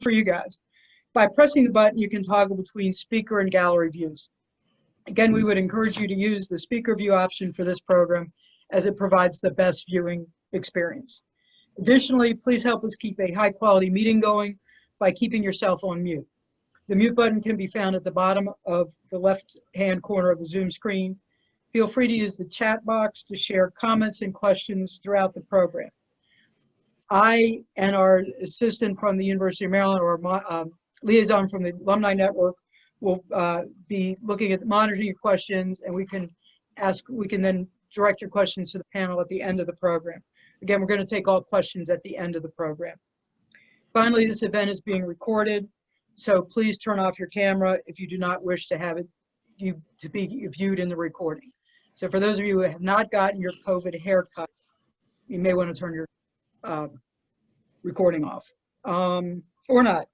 for you guys. By pressing the button, you can toggle between speaker and gallery views. Again, we would encourage you to use the speaker view option for this program as it provides the best viewing experience. Additionally, please help us keep a high quality meeting going by keeping yourself on mute. The mute button can be found at the bottom of the left-hand corner of the Zoom screen. Feel free to use the chat box to share comments and questions throughout the program. I and our assistant from the University of Maryland, or liaison from the Alumni Network, will be looking at monitoring your questions, and we can then direct your questions to the panel at the end of the program. Again, we're going to take all questions at the end of the program. Finally, this event is being recorded, so please turn off your camera if you do not wish to have it to be viewed in the recording. So for those of you who have not gotten your COVID haircut, you may want to turn your recording off, or not.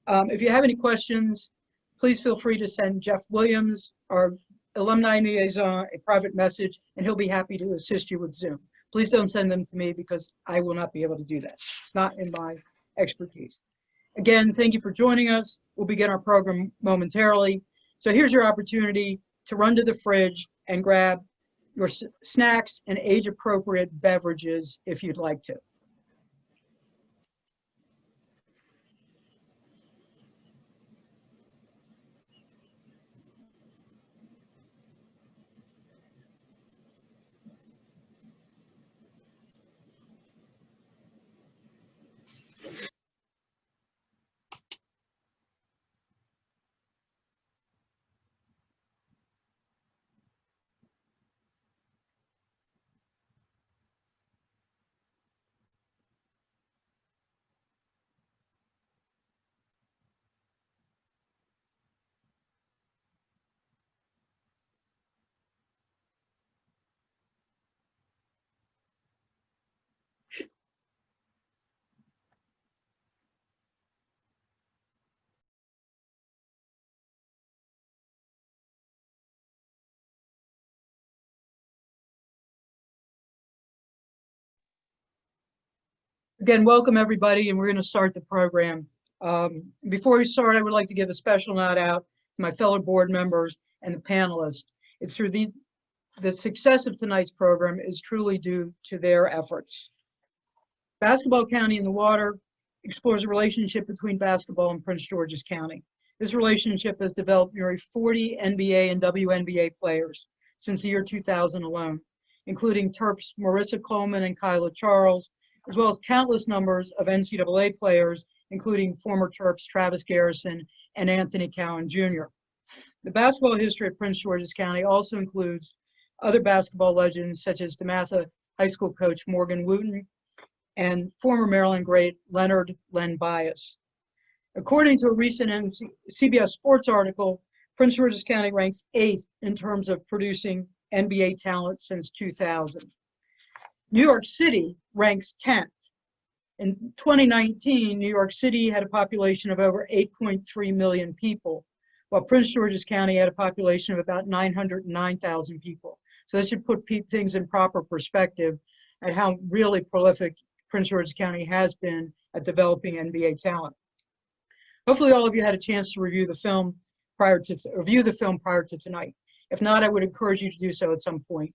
If you have any questions, please feel free to send Jeff Williams, our alumni liaison, a private message, and he'll be happy to assist you with Zoom. Please don't send them to me because I will not be able to do that. It's not in my expertise. Again, thank you for joining us. We'll begin our program momentarily. So here's your opportunity to run to the fridge and grab your snacks and age-appropriate beverages if you'd like to. Again, welcome everybody, and we're going to start the program. Before we start, I would like to give a special nod out to my fellow board members and the panelists. It's through the success of tonight's program is truly due to their efforts. Basketball County in the Water explores a relationship between basketball and Prince George's County. This relationship has developed nearly 40 NBA and WNBA players since the year 2000 alone, including Terps Marissa, Coleman, and Kailia Charles, as well as countless numbers of NCAA players, including former Terps Travis Garrison and Anthony Cowan Jr. The basketball history of Prince George's County also includes other basketball legends such as DeMatha High School coach Morgan Wootten and former Maryland great Leonard "Len" Bias. According to a recent CBS Sports article, Prince George's County ranks 8th in terms of producing NBA talent since 2000. New York City ranks 10th. In 2019, New York City had a population of over 8.3 million people, while Prince George's County had a population of about 909,000 people. So this should put things in proper perspective at how really prolific Prince George's County has been at developing NBA talent. Hopefully all of you had a chance to review the film prior to tonight. If not, I would encourage you to do so at some point.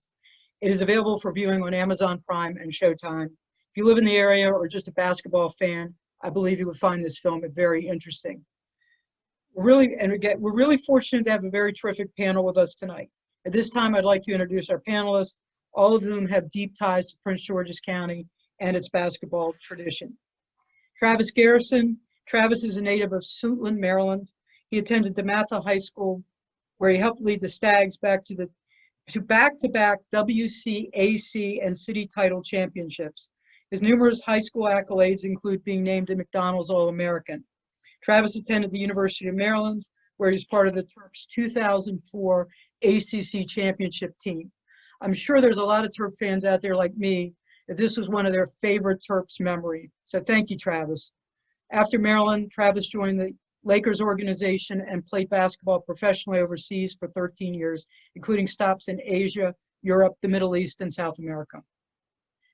It is available for viewing on Amazon Prime and Showtime. If you live in the area or just a basketball fan, I believe you would find this film very interesting. We're really fortunate to have a very terrific panel with us tonight. At this time, I'd like to introduce our panelists, all of whom have deep ties to Prince George's County and its basketball tradition. Travis Garrison. Travis is a native of Suitland, Maryland. He attended DeMatha High School, where he helped lead the Stags back to back-to-back WCAC and city title championships. His numerous high school accolades include being named a McDonald's All-American. Travis attended the University of Maryland, where he's part of the Terps 2004 ACC championship team. I'm sure there's a lot of Terp fans out there like me that this was one of their favorite Terps memory. So thank you, Travis. After Maryland, Travis joined the Lakers organization and played basketball professionally overseas for 13 years, including stops in Asia, Europe, the Middle East, and South America.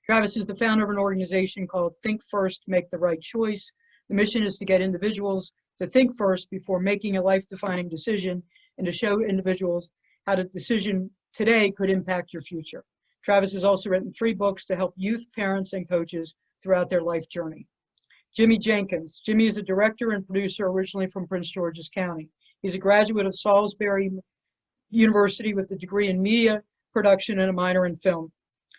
Travis is the founder of an organization called Think First, Make the Right Choice, The mission is to get individuals to think first before making a life-defining decision and to show individuals how the decision today could impact your future. Travis has also written 3 books to help youth, parents, and coaches throughout their life journey. Jimmy Jenkins. Jimmy is a director and producer originally from Prince George's County. He's a graduate of Salisbury University with a degree in media production and a minor in film.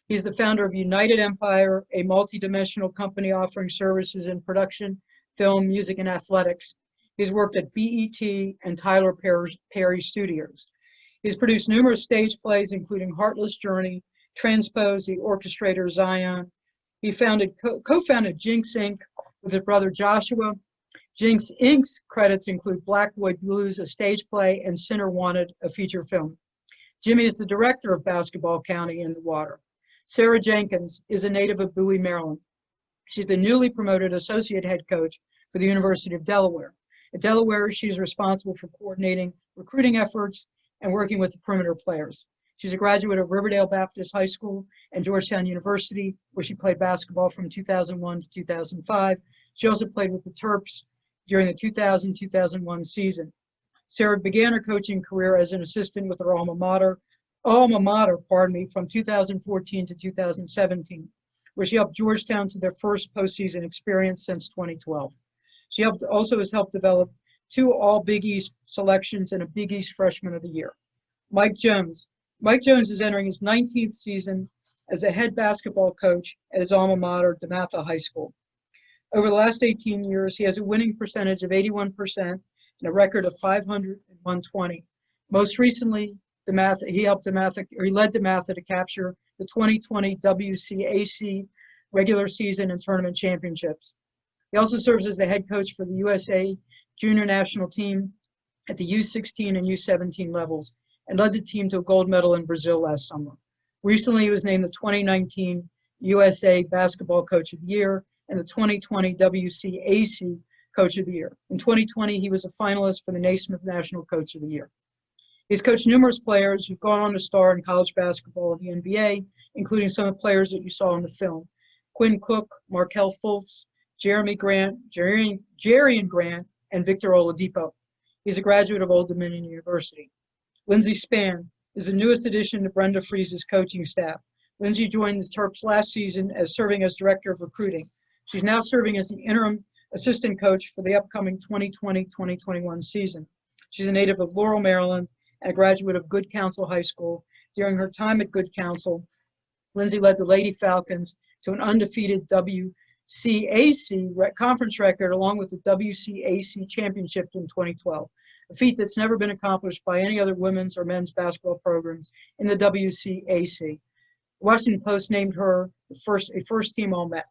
He's the founder of United Empire, a multi-dimensional company offering services in production, film, music, and athletics. He's worked at BET and Tyler Perry Studios. He's produced numerous stage plays, including Heartless Journey, Transpose, The Orchestrator, Zion. He co-founded Jinx Inc. with his brother Joshua. Jinx Inc.'s credits include Black Boy Blues, a stage play, and Sinner Wanted, a feature film. Jimmy is the director of Basketball County in the Water. Sarah Jenkins is a native of Bowie, Maryland. She's the newly promoted associate head coach for the University of Delaware. At Delaware, she is responsible for coordinating recruiting efforts and working with the perimeter players. She's a graduate of Riverdale Baptist High School and Georgetown University, where she played basketball from 2001 to 2005. She also played with the Terps during the 2000-2001 season. Sarah began her coaching career as an assistant with her alma mater, from 2014 to 2017, where she helped Georgetown to their first postseason experience since 2012. She also has helped develop 2 All-Big East selections and a Big East Freshman of the Year. Mike Jones. Mike Jones is entering his 19th season as a head basketball coach at his alma mater, DeMatha High School. Over the last 18 years, he has a winning percentage of 81% and a record of 500 and 120. Most recently, he led DeMatha to capture the 2020 WCAC regular season and tournament championships. He also serves as the head coach for the USA junior national team at the U16 and U17 levels and led the team to a gold medal in Brazil last summer. Recently, he was named the 2019 USA Basketball Coach of the Year and the 2020 WCAC Coach of the Year. In 2020, he was a finalist for the Naismith National Coach of the Year. He's coached numerous players who've gone on to star in college basketball and the NBA, including some of the players that you saw in the film. Quinn Cook, Markelle Fultz, Jeremy Grant, Jerian Grant, and Victor Oladipo. He's a graduate of Old Dominion University. Lindsey Spann is the newest addition to Brenda Frese's coaching staff. Lindsey joined the Terps last season as serving as director of recruiting. She's now serving as the interim assistant coach for the upcoming 2020-2021 season. She's a native of Laurel, Maryland, and a graduate of Good Counsel High School. During her time at Good Counsel, Lindsey led the Lady Falcons to an undefeated WCAC conference record along with the WCAC championship in 2012, a feat that's never been accomplished by any other women's or men's basketball programs in the WCAC. The Washington Post named her a first-team All-Met.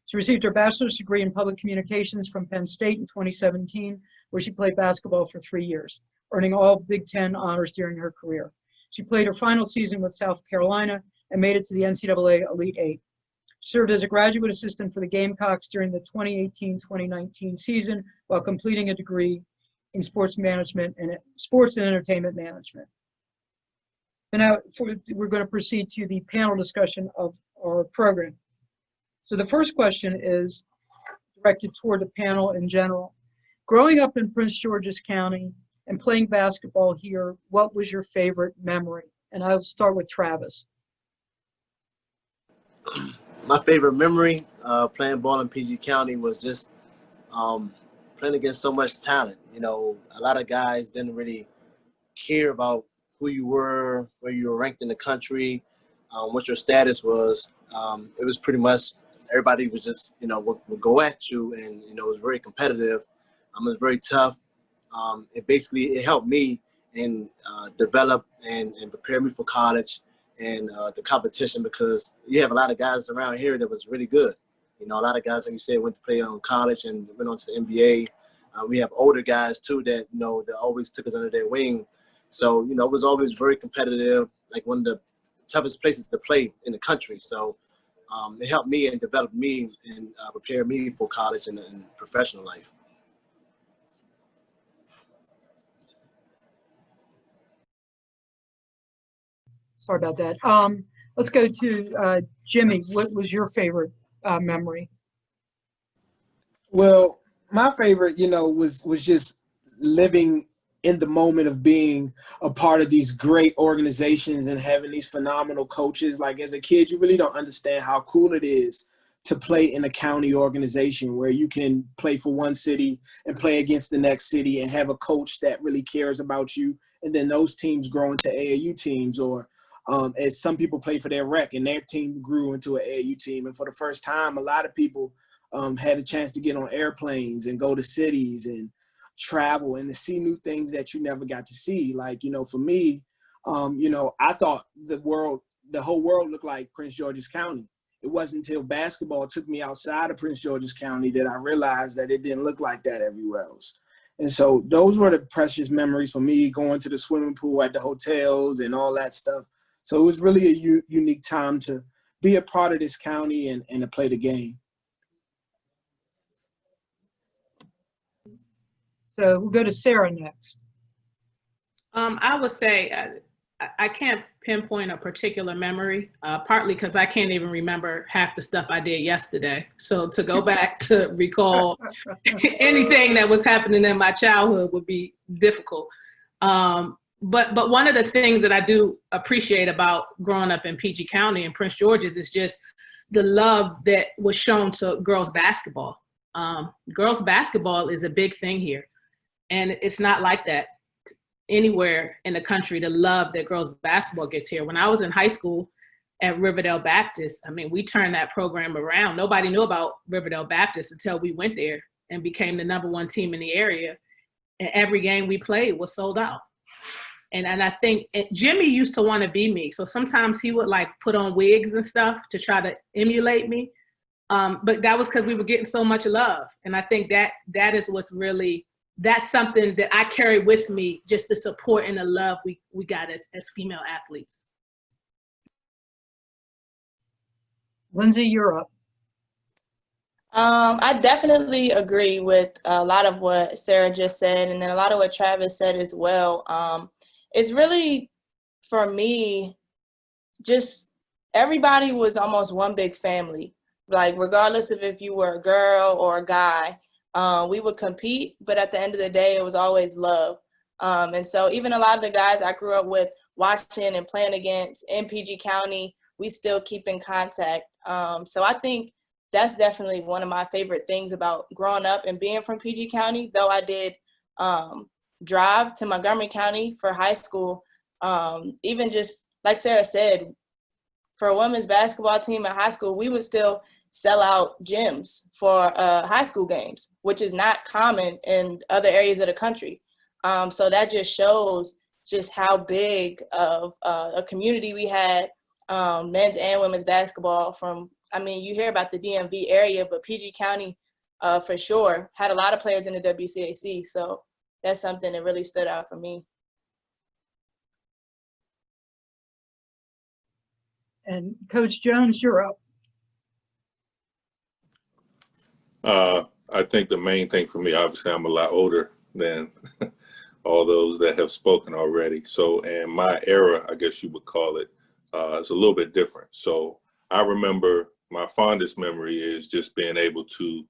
She received her bachelor's degree in public communications from Penn State in 2017, where she played basketball for 3 years, earning all Big Ten honors during her career. She played her final season with South Carolina and made it to the NCAA Elite Eight. She served as a graduate assistant for the Gamecocks during the 2018-2019 season while completing a degree in sports management and sports and entertainment management. And now we're going to proceed to the panel discussion of our program. So the first question is directed toward the panel in general. Growing up in Prince George's County and playing basketball here, what was your favorite memory? And I'll start with Travis. My favorite memory playing ball in PG County was just playing against so much talent. You know, a lot of guys didn't really care about who you were, where you were ranked in the country, what your status was. It was pretty much everybody was just, you know, would go at you, and, you know, it was very competitive. It was very tough. It helped me and develop and prepare me for college and the competition, because you have a lot of guys around here that was really good. You know, a lot of guys, like you said, went to play on college and went on to the NBA. We have older guys, too, that, you know, that always took us under their wing. So, you know, it was always very competitive, like one of the toughest places to play in the country. So it helped me and developed me and prepared me for college and professional life. Sorry about that. Let's go to Jimmy. What was your favorite memory? Well, my favorite, was just living in the moment of being a part of these great organizations and having these phenomenal coaches. Like as a kid, you really don't understand how cool it is to play in a county organization where you can play for one city and play against the next city and have a coach that really cares about you. And then those teams grow into AAU teams, or as some people play for their rec and their team grew into an AAU team. And for the first time, a lot of people had a chance to get on airplanes and go to cities and travel and to see new things that you never got to see. Like, for me, I thought the whole world looked like Prince George's County. It wasn't until basketball took me outside of Prince George's County that I realized that it didn't look like that everywhere else. And so those were the precious memories for me, going to the swimming pool at the hotels and all that stuff. So it was really a unique time to be a part of this county and to play the game. So we'll go to Sarah next. I would say I can't pinpoint a particular memory, partly because I can't even remember half the stuff I did yesterday. So to go back to recall anything that was happening in my childhood would be difficult. But one of the things that I do appreciate about growing up in PG County and Prince George's is just the love that was shown to girls basketball. Girls basketball is a big thing here, and it's not like that anywhere in the country, the love that girls basketball gets here. When I was in high school at Riverdale Baptist, we turned that program around. Nobody knew about Riverdale Baptist until we went there and became the #1 team in the area. And every game we played was sold out. And I think Jimmy used to want to be me. So sometimes he would put on wigs and stuff to try to emulate me. But that was because we were getting so much love. And I think that is what's really, that's something that I carry with me, just the support and the love we got as female athletes. Lindsey, you're up. I definitely agree with a lot of what Sarah just said, and then a lot of what Travis said as well. It's really, for me, just everybody was almost one big family. Like, regardless of if you were a girl or a guy, we would compete, but at the end of the day, it was always love. And so even a lot of the guys I grew up with watching and playing against in PG County, we still keep in contact. So I think that's definitely one of my favorite things about growing up and being from PG County, though I did drive to Montgomery County for high school. Even just like Sarah said, for a women's basketball team in high school, we would still sell out gyms for high school games, which is not common in other areas of the country. So that just shows just how big of a community we had, men's and women's basketball from, you hear about the DMV area, but PG County for sure had a lot of players in the WCAC. So that's something that really stood out for me. And Coach Jones, you're up. I think the main thing for me, obviously I'm a lot older than all those that have spoken already. So, and my era, I guess you would call it, is a little bit different. So I remember my fondest memory is just being able to,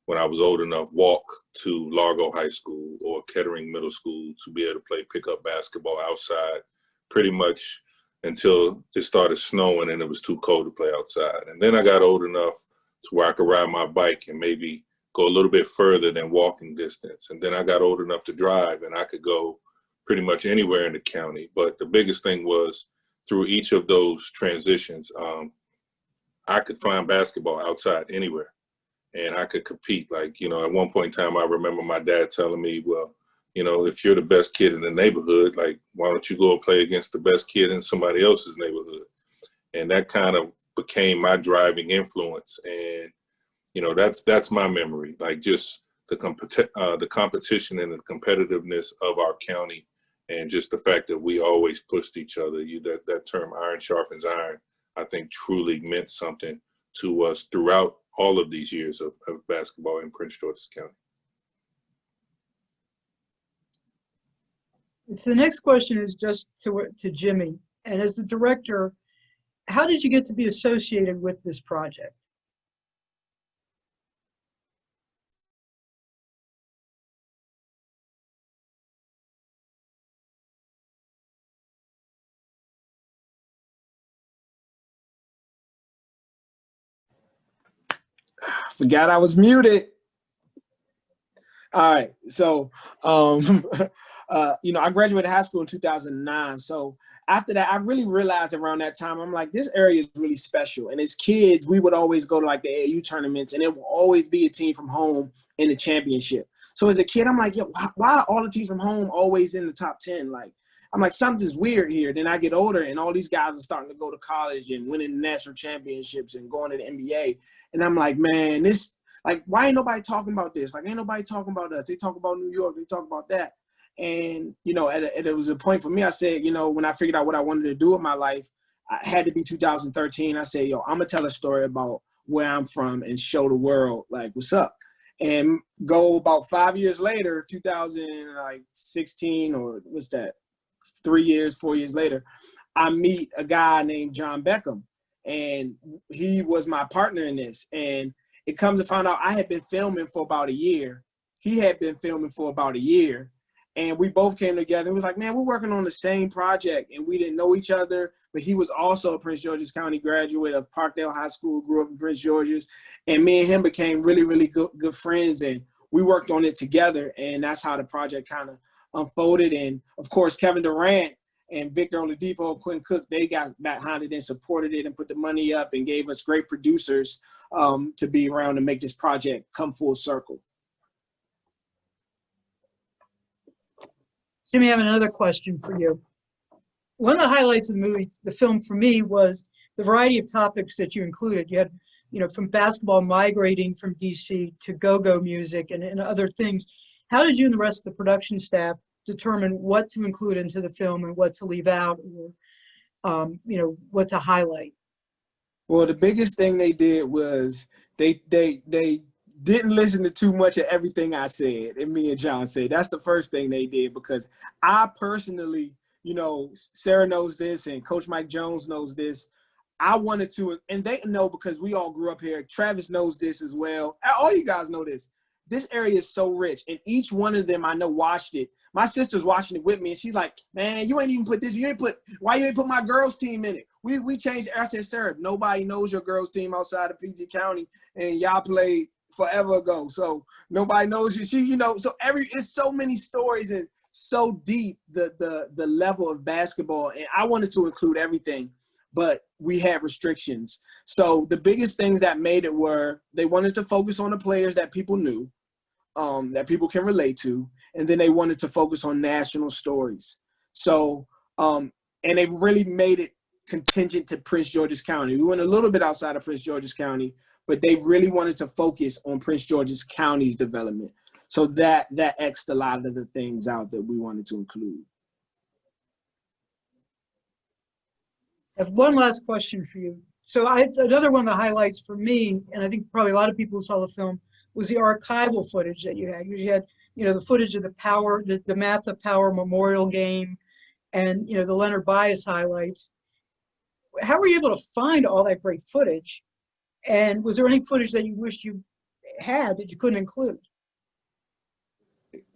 when I was old enough, walk to Largo High School or Kettering Middle School to be able to play pickup basketball outside pretty much until it started snowing and it was too cold to play outside. And then I got old enough to where I could ride my bike and maybe go a little bit further than walking distance. And then I got old enough to drive and I could go pretty much anywhere in the county. But the biggest thing was through each of those transitions, I could find basketball outside anywhere and I could compete. Like, at one point in time, I remember my dad telling me, well, if you're the best kid in the neighborhood, like, why don't you go and play against the best kid in somebody else's neighborhood? And that kind of became my driving influence. And, that's my memory, like just the competition and the competitiveness of our county and just the fact that we always pushed each other. That term iron sharpens iron, I think truly meant something to us throughout all of these years of basketball in Prince George's County. So the next question is just to Jimmy. And as the director, how did you get to be associated with this project? Forgot I was muted. All right. So, I graduated high school in 2009. So after that, I really realized around that time, I'm like, this area is really special. And as kids, we would always go to like the AAU tournaments, and it will always be a team from home in the championship. So as a kid, I'm like, yo, why are all the teams from home always in the top 10? Like, I'm like, something's weird here. Then I get older, and all these guys are starting to go to college and winning national championships and going to the NBA. And I'm like, man, this, like, why ain't nobody talking about this? Like, ain't nobody talking about us. They talk about New York. They talk about that. And, it was a point for me. I said, when I figured out what I wanted to do in my life, I had to be 2013. I said, I'm going to tell a story about where I'm from and show the world, like, what's up. And go about 5 years later, 2016, or what's that, 4 years later, I meet a guy named John Beckham. And he was my partner in this. And it comes to find out I had been filming for about a year. He had been filming for about a year. And we both came together. It was like, man, we're working on the same project. And we didn't know each other. But he was also a Prince George's County graduate of Parkdale High School, grew up in Prince George's. And me and him became really, really good friends. And we worked on it together. And that's how the project kind of unfolded. And, of course, Kevin Durant and Victor Oladipo, Quinn Cook, they got behind it and supported it and put the money up and gave us great producers to be around to make this project come full circle. Jimmy, I have another question for you. One of the highlights of the film for me, was the variety of topics that you included. You had, from basketball migrating from DC to go-go music and other things. How did you and the rest of the production staff determine what to include into the film and what to leave out, or what to highlight? Well, the biggest thing they did was they didn't listen to too much of everything I said and me and John said. That's the first thing they did, because I personally, Sarah knows this and Coach Mike Jones knows this. I wanted to, and they know because we all grew up here. Travis knows this as well. All you guys know this. This area is so rich, and each one of them I know watched it. My sister's watching it with me, and she's like, man, you ain't even put this. Why you ain't put my girls' team in it? We changed it. I said, Sarah, nobody knows your girls' team outside of PG County, and y'all played forever ago. So nobody knows you. So it's so many stories and so deep, the level of basketball. And I wanted to include everything, but we had restrictions. So the biggest things that made it were they wanted to focus on the players that people knew, that people can relate to, and then they wanted to focus on national stories. So, and they really made it contingent to Prince George's County. We went a little bit outside of Prince George's County, but they really wanted to focus on Prince George's County's development. So that X'd a lot of the things out that we wanted to include. I have one last question for you. So another one of the highlights for me, and I think probably a lot of people who saw the film, was the archival footage that you had. You had, the footage of the Matha Power Memorial Game, and, the Leonard Bias highlights. How were you able to find all that great footage? And was there any footage that you wished you had that you couldn't include?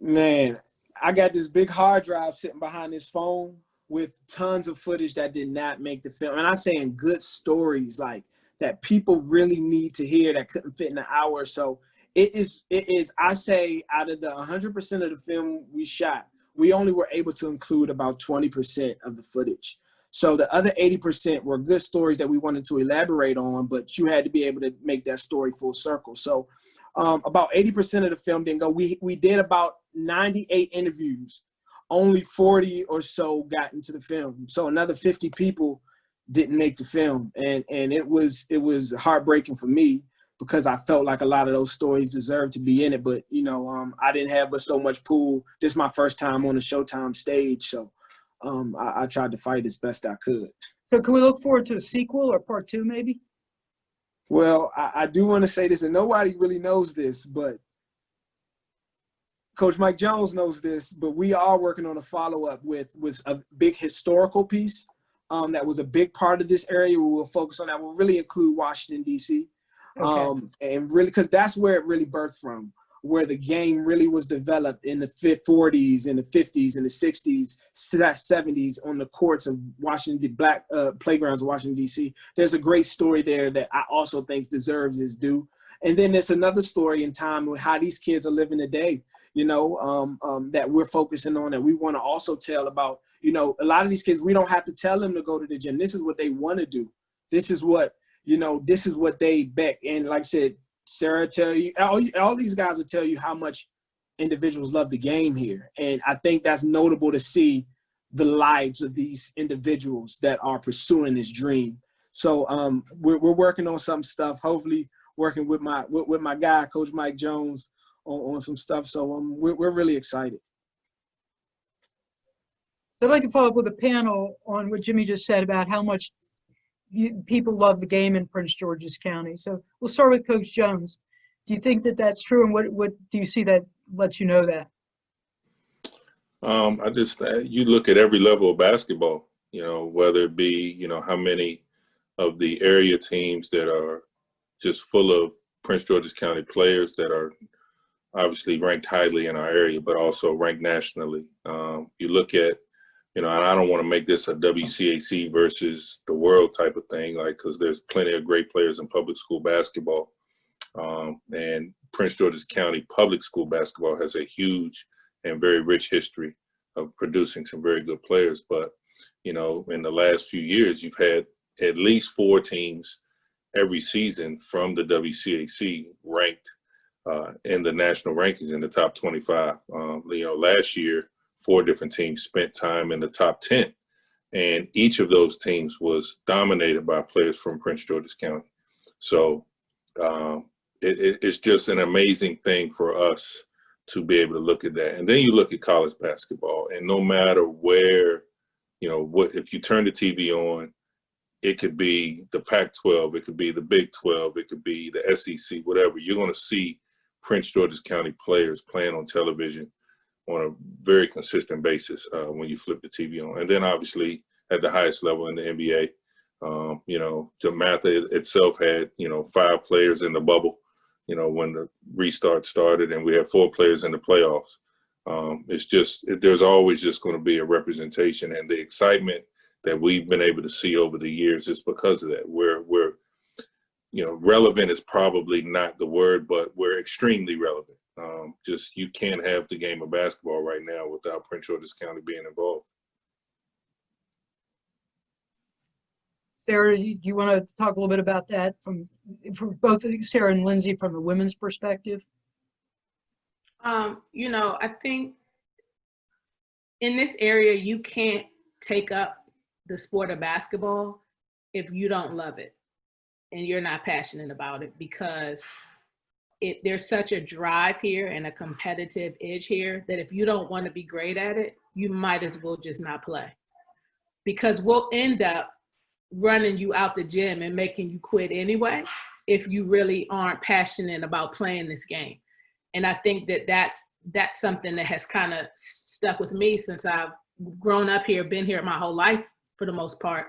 Man, I got this big hard drive sitting behind this phone with tons of footage that did not make the film. And I'm saying good stories, like, that people really need to hear that couldn't fit in an hour or so. It is, I say, out of the 100% of the film we shot, we only were able to include about 20% of the footage. So the other 80% were good stories that we wanted to elaborate on, but you had to be able to make that story full circle. So about 80% of the film didn't go. We did about 98 interviews. Only 40 or so got into the film. So another 50 people didn't make the film. And it was heartbreaking for me, because I felt like a lot of those stories deserved to be in it. But, I didn't have but so much pool. This is my first time on the Showtime stage. So I tried to fight as best I could. So can we look forward to a sequel or part 2 maybe? Well, I do want to say this, and nobody really knows this, but Coach Mike Jones knows this, but we are working on a follow-up with a big historical piece that was a big part of this area. We will focus on that. We'll really include Washington, D.C. Okay. And really, because that's where it really birthed from, where the game really was developed in the 40s and the 50s and the 60s, 70s on the courts of Washington, black playgrounds of Washington, D.C. There's a great story there that I also think deserves its due. And then there's another story in time with how these kids are living today, you know, that we're focusing on, that we want to also tell about. You know, a lot of these kids, we don't have to tell them to go to the gym. This is what they want to do. This is what, you know, this is what they back. And like I said, Sarah tell you, all these guys will tell you how much individuals love the game here. And I think that's notable to see the lives of these individuals that are pursuing this dream. So we're working on some stuff, hopefully working with my guy, Coach Mike Jones, on some stuff. So we're really excited. So I'd like to follow up with a panel on what Jimmy just said about how much people love the game in Prince George's County. So we'll start with Coach Jones. Do you think that that's true, and what do you see that lets you know that? I just you look at every level of basketball, you know, whether it be, you know, how many of the area teams that are just full of Prince George's County players that are obviously ranked highly in our area, but also ranked nationally. You look at, you know, and I don't want to make this a WCAC versus the world type of thing, like, because there's plenty of great players in public school basketball. And Prince George's County public school basketball has a huge and very rich history of producing some very good players. But, you know, in the last few years, you've had at least 4 teams every season from the WCAC ranked in the national rankings in the top 25. You know, last year, 4 different teams spent time in the top 10, and each of those teams was dominated by players from Prince George's County. So it's just an amazing thing for us to be able to look at that. And then you look at college basketball, and no matter where, you know, what, if you turn the TV on, it could be the Pac-12, it could be the Big 12, it could be the SEC, whatever. You're going to see Prince George's County players playing on television on a very consistent basis when you flip the TV on. And then obviously at the highest level in the NBA, you know, Jamaica itself had, you know, 5 players in the bubble, you know, when the restart started, and we had 4 players in the playoffs. It's just, there's always just going to be a representation, and the excitement that we've been able to see over the years is because of that. We're you know, relevant is probably not the word, but we're extremely relevant. Just, you can't have the game of basketball right now without Prince George's County being involved. Sarah, do you want to talk a little bit about that from both Sarah and Lindsey from the women's perspective? You know, I think in this area, you can't take up the sport of basketball if you don't love it and you're not passionate about it, because there's such a drive here and a competitive edge here that if you don't want to be great at it, you might as well just not play, because we'll end up running you out the gym and making you quit anyway if you really aren't passionate about playing this game. And I think that's something that has kind of stuck with me since I've grown up here, been here my whole life for the most part.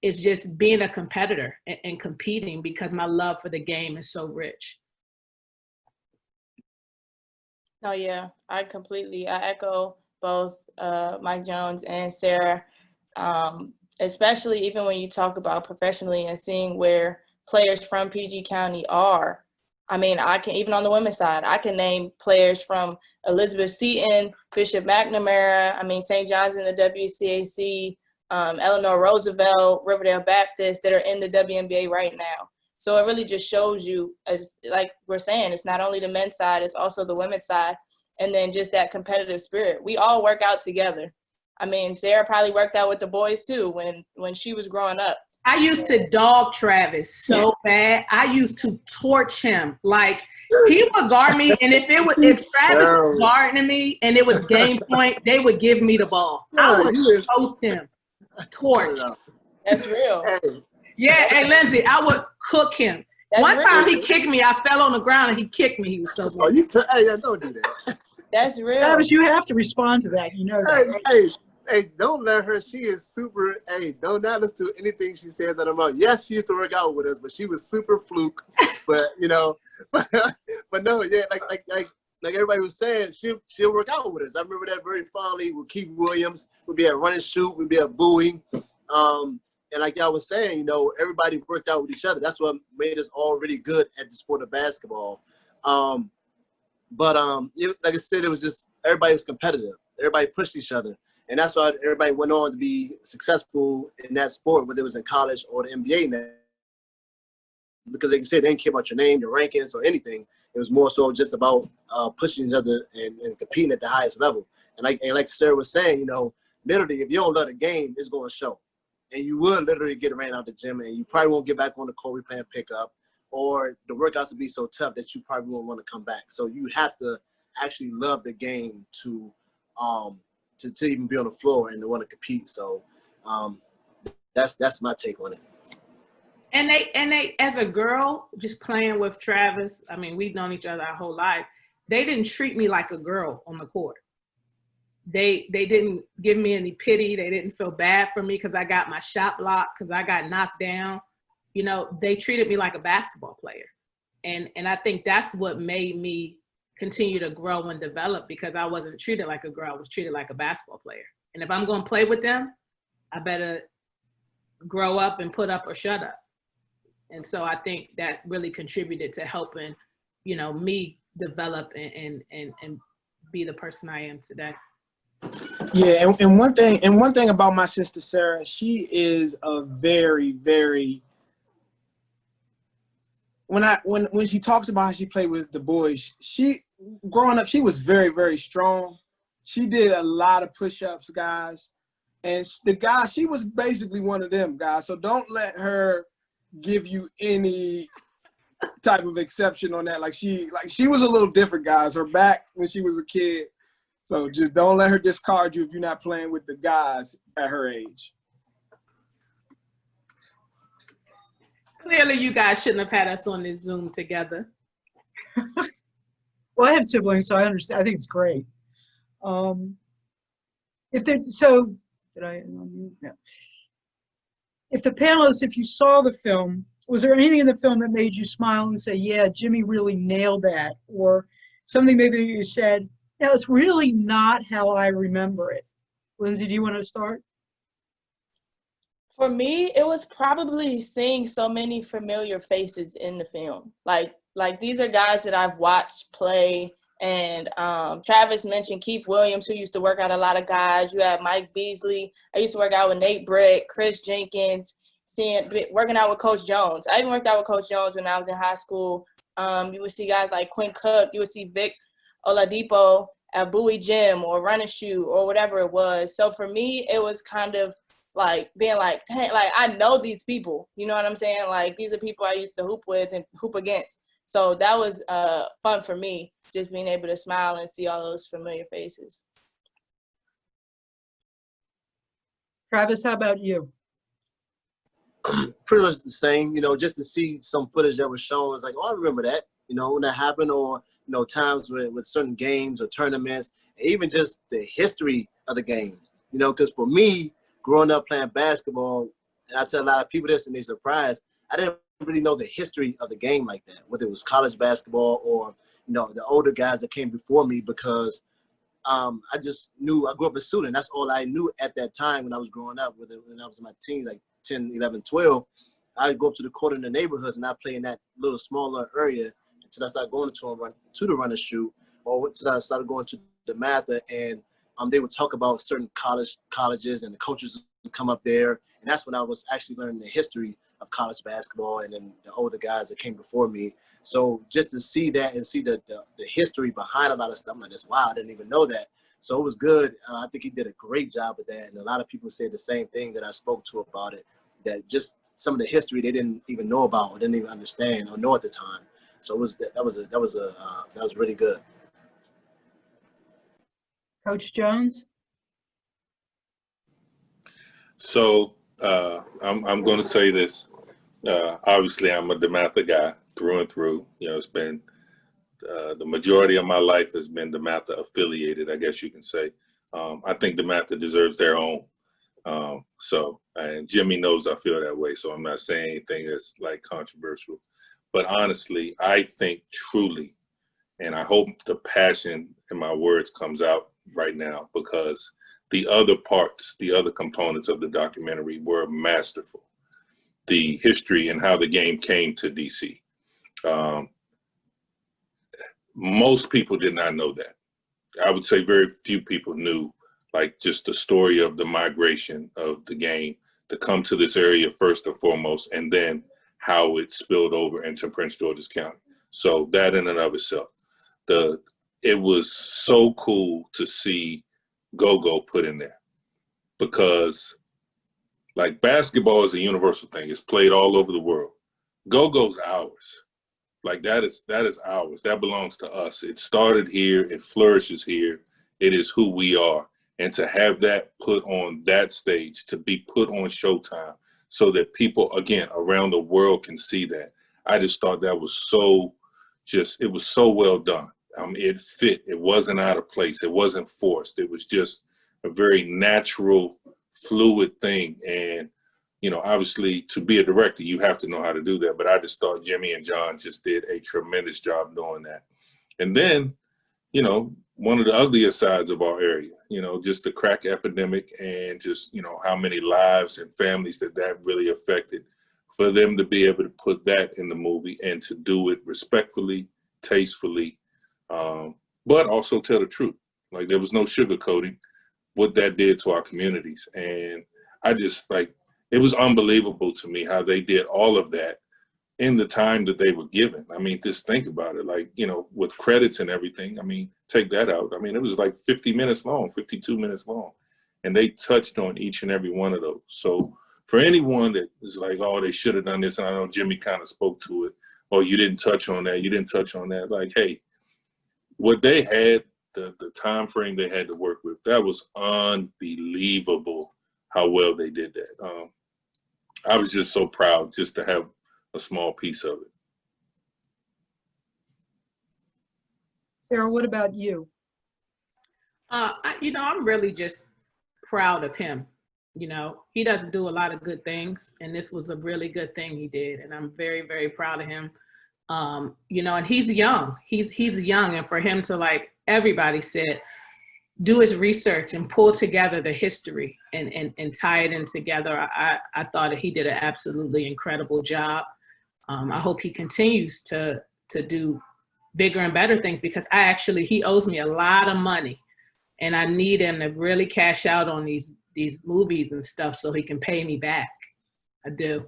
It's just being a competitor and competing, because my love for the game is so rich. Oh yeah, I echo both Mike Jones and Sarah, especially even when you talk about professionally and seeing where players from PG County are. I mean, I can, even on the women's side, I can name players from Elizabeth Seton, Bishop McNamara, I mean, St. John's in the WCAC, Eleanor Roosevelt, Riverdale Baptist, that are in the WNBA right now. So it really just shows you, as like we're saying, it's not only the men's side, it's also the women's side. And then just that competitive spirit. We all work out together. I mean, Sarah probably worked out with the boys too when she was growing up. I used to dog Travis so bad. I used to torch him. Like, he would guard me, and if Travis was guarding me and it was game point, they would give me the ball. I would post him. Torch. That's real. Yeah, and Lindsey, I would cook him. That's One real. time he kicked me. I fell on the ground and he kicked me. He was so good. Hey, don't do that. That's real. Travis, you have to respond to that. You know that. Hey, don't let her. She is super. Hey, don't not listen to anything she says out of her mouth. Yes, she used to work out with us, but she was super fluke. But you know, but no, yeah, like like everybody was saying, she'll work out with us. I remember that very fondly with Keith Williams. We'd be at run and shoot. We'd be at Bowie. And like y'all was saying, you know, everybody worked out with each other. That's what made us all really good at the sport of basketball. Like I said, it was just everybody was competitive. Everybody pushed each other. And that's why everybody went on to be successful in that sport, whether it was in college or the NBA now. Because like I said, they didn't care about your name, your rankings, or anything. It was more so just about pushing each other and competing at the highest level. And like Sarah was saying, you know, literally, if you don't love the game, it's going to show. And you will literally get ran out the gym, and you probably won't get back on the court playing pickup, or the workouts will be so tough that you probably won't want to come back. So you have to actually love the game to even be on the floor and to want to compete. So that's my take on it. And they, as a girl, just playing with Travis, I mean, we've known each other our whole life. They didn't treat me like a girl on the court. They didn't give me any pity. They didn't feel bad for me because I got my shot blocked, because I got knocked down. You know, they treated me like a basketball player. And I think that's what made me continue to grow and develop, because I wasn't treated like a girl. I was treated like a basketball player. And if I'm going to play with them, I better grow up and put up or shut up. And so I think that really contributed to helping, you know, me develop and be the person I am today. Yeah, and one thing about my sister Sarah, she is a very, very, when she talks about how she played with the boys, she growing up, she was very, very strong. She did a lot of push-ups, guys. And the guy, she was basically one of them guys. So don't let her give you any type of exception on that. Like she was a little different, guys. Her back when she was a kid. So just don't let her discard you if you're not playing with the guys at her age. Clearly, you guys shouldn't have had us on this Zoom together. Well, I have siblings, so I understand. I think it's great. If the panelists, if you saw the film, was there anything in the film that made you smile and say, yeah, Jimmy really nailed that? Or something maybe that you said, yeah, it's really not how I remember it. Lindsey, do you want to start? For me, it was probably seeing so many familiar faces in the film. Like these are guys that I've watched play. And Travis mentioned Keith Williams, who used to work out a lot of guys. You have Mike Beasley. I used to work out with Nate Britt, Chris Jenkins, working out with Coach Jones. I even worked out with Coach Jones when I was in high school. You would see guys like Quinn Cook. You would see Vic Oladipo at Bowie Gym or Run and Shoot or whatever it was. So for me, it was kind of like being like, dang, like I know these people. You know what I'm saying? Like these are people I used to hoop with and hoop against. So that was fun for me, just being able to smile and see all those familiar faces. Travis, how about you? Pretty much the same, you know, just to see some footage that was shown. It's like, oh, I remember that, you know, when that happened, or, you know, times with certain games or tournaments, even just the history of the game, you know, because for me, growing up playing basketball, and I tell a lot of people this and they're surprised, I didn't really know the history of the game like that, whether it was college basketball or, you know, the older guys that came before me, because I just knew, I grew up a student. That's all I knew at that time when I was growing up, when I was in my teens, like 10, 11, 12. I'd go up to the court in the neighborhoods and I'd play in that little smaller area until I started going to the run and shoot, or until I started going to the Mather, and they would talk about certain colleges, and the coaches would come up there. And that's when I was actually learning the history of college basketball and then the older guys that came before me. So just to see that and see the history behind a lot of stuff, I'm like, that's wow, I didn't even know that. So it was good. I think he did a great job of that. And a lot of people say the same thing that I spoke to about it, that just some of the history they didn't even know about or didn't even understand or know at the time. So that was really good. Coach Jones? So I'm going to say this. Obviously, I'm a DeMatha guy through and through. You know, it's been the majority of my life has been DeMatha affiliated, I guess you can say. I think DeMatha deserves their own. And Jimmy knows I feel that way, so I'm not saying anything that's like controversial. But honestly, I think truly, And I hope the passion in my words comes out right now, because the other parts, the other components of the documentary were masterful. The history and how the game came to DC. Most people did not know that. I would say very few people knew, like, just the story of the migration of the game to come to this area first and foremost, and then how it spilled over into Prince George's County. So that in and of itself, it was so cool to see Go-Go put in there, because like basketball is a universal thing. It's played all over the world. Go-Go's ours. Like that is ours. That belongs to us. It started here. It flourishes here. It is who we are. And to have that put on that stage, to be put on Showtime, so that people, again, around the world can see that. I just thought that was it was so well done. It fit. It wasn't out of place. It wasn't forced. It was just a very natural, fluid thing. And, obviously to be a director, you have to know how to do that. But I just thought Jimmy and John just did a tremendous job doing that. And then, one of the uglier sides of our area, just the crack epidemic, and just, how many lives and families that really affected, for them to be able to put that in the movie and to do it respectfully, tastefully, but also tell the truth. Like, there was no sugarcoating what that did to our communities. And I just, it was unbelievable to me how they did all of that in the time that they were given. I mean, just think about it, with credits and everything. I mean, take that out. I mean, it was like 50 minutes long, 52 minutes long. And they touched on each and every one of those. So for anyone that is like, oh, they should have done this, and I know Jimmy kind of spoke to it, oh, you didn't touch on that, you didn't touch on that. Like, hey, what they had, the time frame they had to work with, that was unbelievable how well they did that. I was just so proud just to have a small piece of it. Sarah, what about you? I'm really just proud of him. He doesn't do a lot of good things, and this was a really good thing he did, and I'm very, very proud of him. And he's young. He's young, and for him to, like everybody said, do his research and pull together the history and tie it in together, I thought that he did an absolutely incredible job. I hope he continues to do bigger and better things, because he owes me a lot of money, and I need him to really cash out on these movies and stuff so he can pay me back. I do.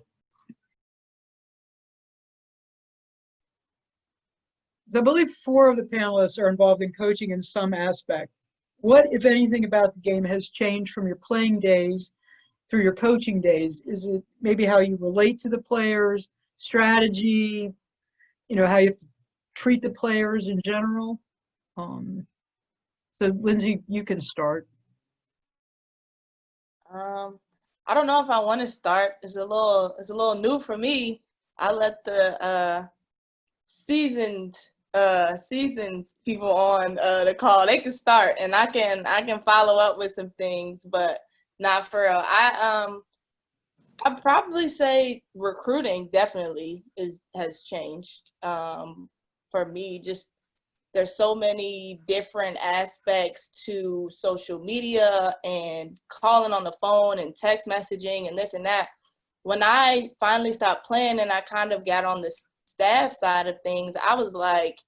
I believe 4 of the panelists are involved in coaching in some aspect. What, if anything, about the game has changed from your playing days through your coaching days? Is it maybe how you relate to the players, strategy, how you have to treat the players in general? So Lindsey, you can start. I don't know if I want to start. It's a little new for me. I let the seasoned people on the call. They can start, and I can follow up with some things, but not for real. I'd probably say recruiting definitely has changed for me. Just there's so many different aspects to social media and calling on the phone and text messaging and this and that. When I finally stopped playing and I kind of got on the staff side of things, I was like,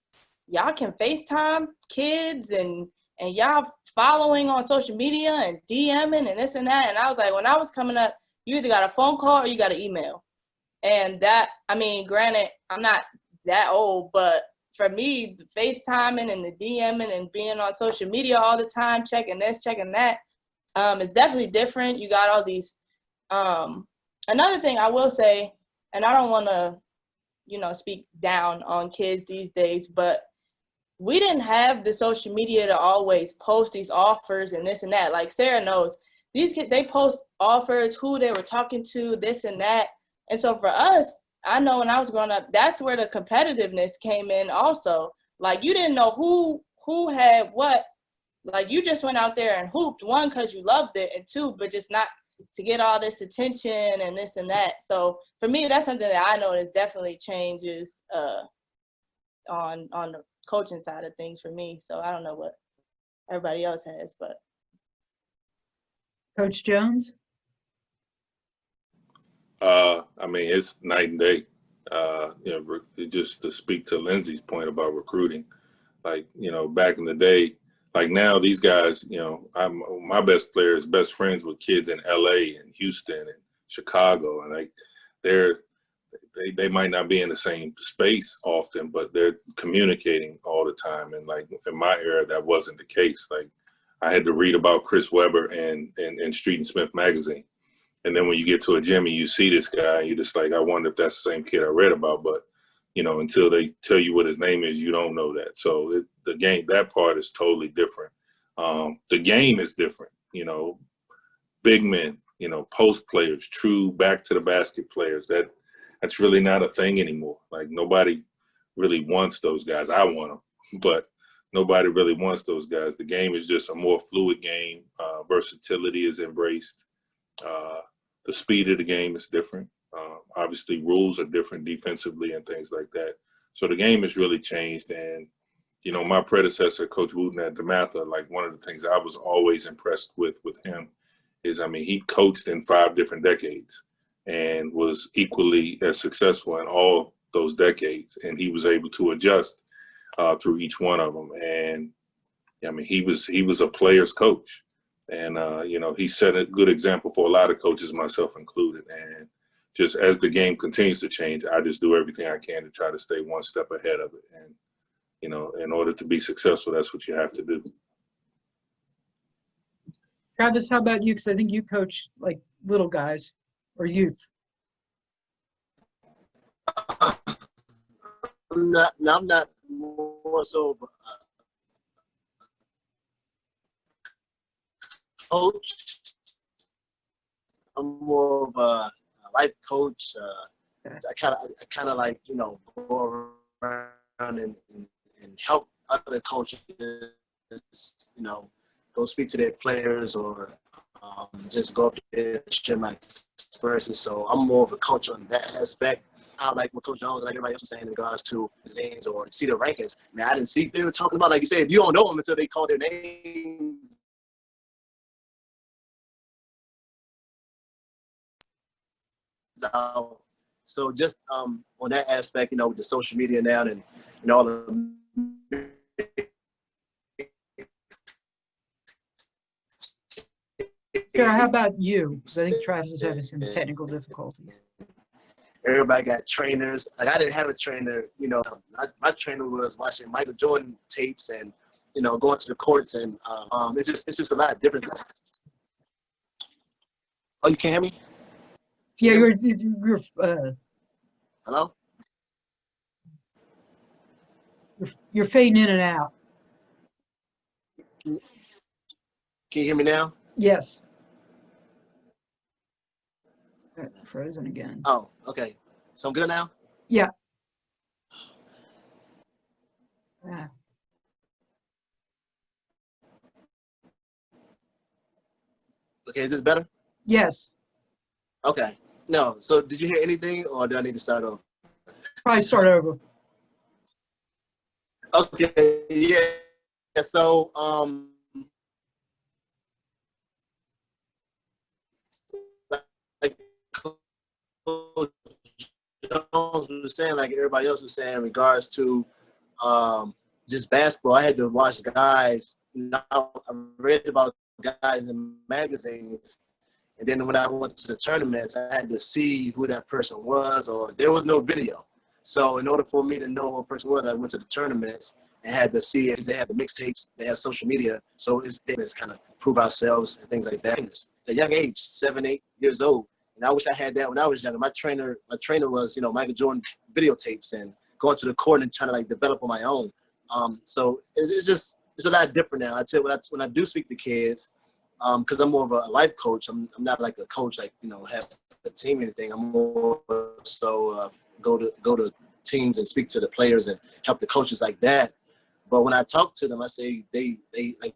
y'all can FaceTime kids and y'all following on social media and DMing and this and that. And I was like, when I was coming up, you either got a phone call or you got an email. And that, granted, I'm not that old, but for me, the FaceTiming and the DMing and being on social media all the time, checking this, checking that, is definitely different. You got all these. Another thing I will say, and I don't want to, speak down on kids these days, but we didn't have the social media to always post these offers and this and that. Like Sarah knows, these kids, they post offers, who they were talking to, this and that. And so for us, I know when I was growing up, that's where the competitiveness came in also. Like, you didn't know who had what. Like, you just went out there and hooped, 1, because you loved it, and 2, but just not to get all this attention and this and that. So for me, that's something that I noticed definitely changes on the coaching side of things for me. So I don't know what everybody else has, but. Coach Jones? I mean, it's night and day. Just to speak to Lindsey's point about recruiting, like, back in the day, like now these guys, my best player is best friends with kids in LA and Houston and Chicago, and like they might not be in the same space often, but they're communicating all the time. And like in my era, that wasn't the case. Like I had to read about Chris Webber in Street and Smith magazine. And then when you get to a gym and you see this guy, you're just like, I wonder if that's the same kid I read about. But, until they tell you what his name is, you don't know that. So the game, that part is totally different. The game is different, big men, post players, true back to the basket players. That's really not a thing anymore. Like nobody really wants those guys. I want them, but nobody really wants those guys. The game is just a more fluid game. Versatility is embraced. The speed of the game is different. Obviously, rules are different defensively and things like that. So the game has really changed. And, my predecessor, Coach Wootten at DeMatha, like one of the things I was always impressed with him is, he coached in 5 different decades and was equally as successful in all those decades. And he was able to adjust through each one of them. And, he was a player's coach. And, he set a good example for a lot of coaches, myself included. And just as the game continues to change, I just do everything I can to try to stay one step ahead of it. And, in order to be successful, that's what you have to do. Travis, how about you? Because I think you coach like little guys or youth. I'm not more so coach. I'm more of a life coach. I kind of like, go around and help other coaches, go speak to their players or just go up there and share my experiences. So I'm more of a coach on that aspect. I like what Coach Jones, like everybody else was saying in regards to zines or see the rankings. Man, I didn't see they were talking about, like you said, you don't know them until they call their name. So just on that aspect, with the social media now and all the Sarah, how about you? Because I think Travis is having some technical difficulties. Everybody got trainers. Like I didn't have a trainer. My trainer was watching Michael Jordan tapes and going to the courts and it's just a lot different. Oh, you can't hear me? Yeah, you're Hello? you're fading in and out. Can you hear me now? Yes. Frozen again. Oh, okay. So I'm good now? Yeah. Yeah. Okay, is this better? Yes. Okay. No. So did you hear anything or do I need to start over? Probably start over. Okay, yeah. So like Coach Jones was saying, like everybody else was saying in regards to just basketball, I had to watch guys. I read about guys in magazines, and then when I went to the tournaments, I had to see who that person was, or there was no video. So in order for me to know who a person was, I went to the tournaments and had to see if they had the mixtapes, they have social media. So it's kind of prove ourselves and things like that. At a young age, 7, 8 years old. And I wish I had that when I was younger. My trainer was, Michael Jordan videotapes and going to the court and trying to like develop on my own. So it's a lot different now. I tell you, when I do speak to kids, because I'm more of a life coach. I'm not like a coach, like, have a team or anything. I'm more so go to teams and speak to the players and help the coaches like that. But when I talk to them, I say they like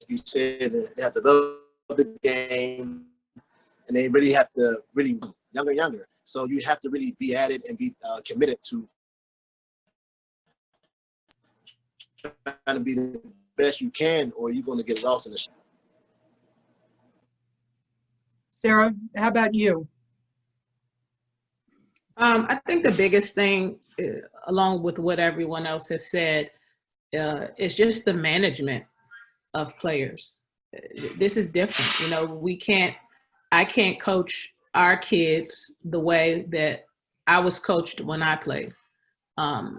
you said, they have to love the game, and they really have to really younger. So you have to really be at it and be committed to trying to be the best you can, or you're going to get lost in the. Sarah, how about you? I think the biggest thing, along with what everyone else has said, is just the management of players. This is different. You know, I can't coach our kids the way that I was coached when I played.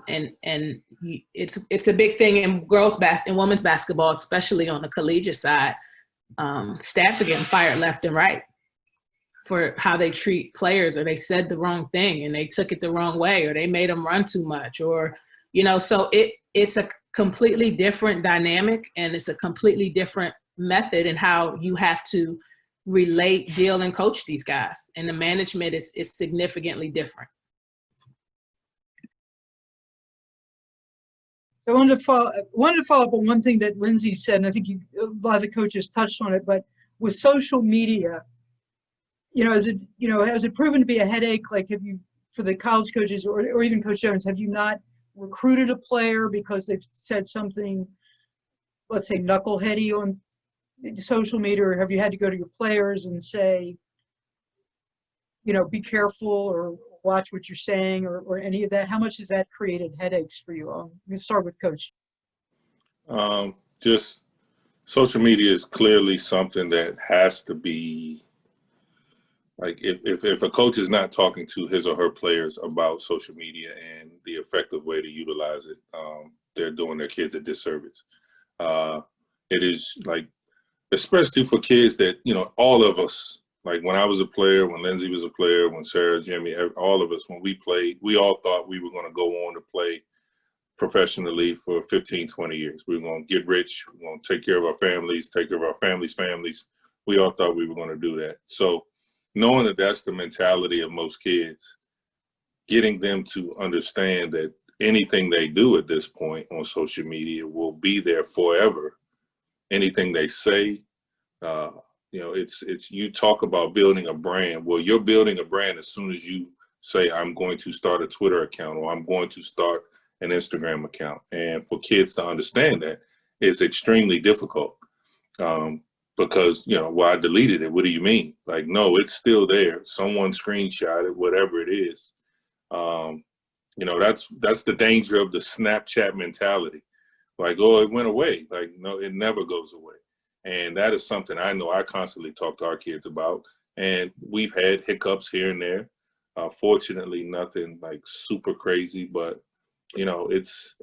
It's a big thing in women's basketball, especially on the collegiate side. Staffs are getting fired left and right for how they treat players, or they said the wrong thing and they took it the wrong way, or they made them run too much, or, you know, so it's a completely different dynamic, and it's a completely different method in how you have to relate, deal, and coach these guys. And the management is significantly different. So I wanted to follow up on one thing that Lindsey said, and I think a lot of the coaches touched on it, but with social media, you know, has it proven to be a headache? Like, have you, for the college coaches or even Coach Jones, have you not recruited a player because they've said something, let's say, knuckleheady on social media, or have you had to go to your players and say, you know, be careful or watch what you're saying, or any of that? How much has that created headaches for you all? We can start with Coach. Just social media is clearly something that has to be, like, if a coach is not talking to his or her players about social media and the effective way to utilize it, they're doing their kids a disservice. It is, like, especially for kids that, you know, all of us, like when I was a player, when Lindsey was a player, when Sarah, Jimmy, all of us, when we played, we all thought we were going to go on to play professionally for 15, 20 years. We were going to get rich. We were going to take care of our families, take care of our families. We all thought we were going to do that. So knowing that that's the mentality of most kids, getting them to understand that anything they do at this point on social media will be there forever. Anything they say, you know, it's you talk about building a brand. Well, you're building a brand as soon as you say, I'm going to start a Twitter account, or I'm going to start an Instagram account. And for kids to understand that, it's extremely difficult. Because, you know, well, I deleted it. What do you mean? Like, no, it's still there. Someone screenshot it, whatever it is. You know, that's the danger of the Snapchat mentality. Like, oh, it went away. Like, no, it never goes away. And that is something I know I constantly talk to our kids about. And we've had hiccups here and there. Fortunately, nothing like super crazy, but, you know, it's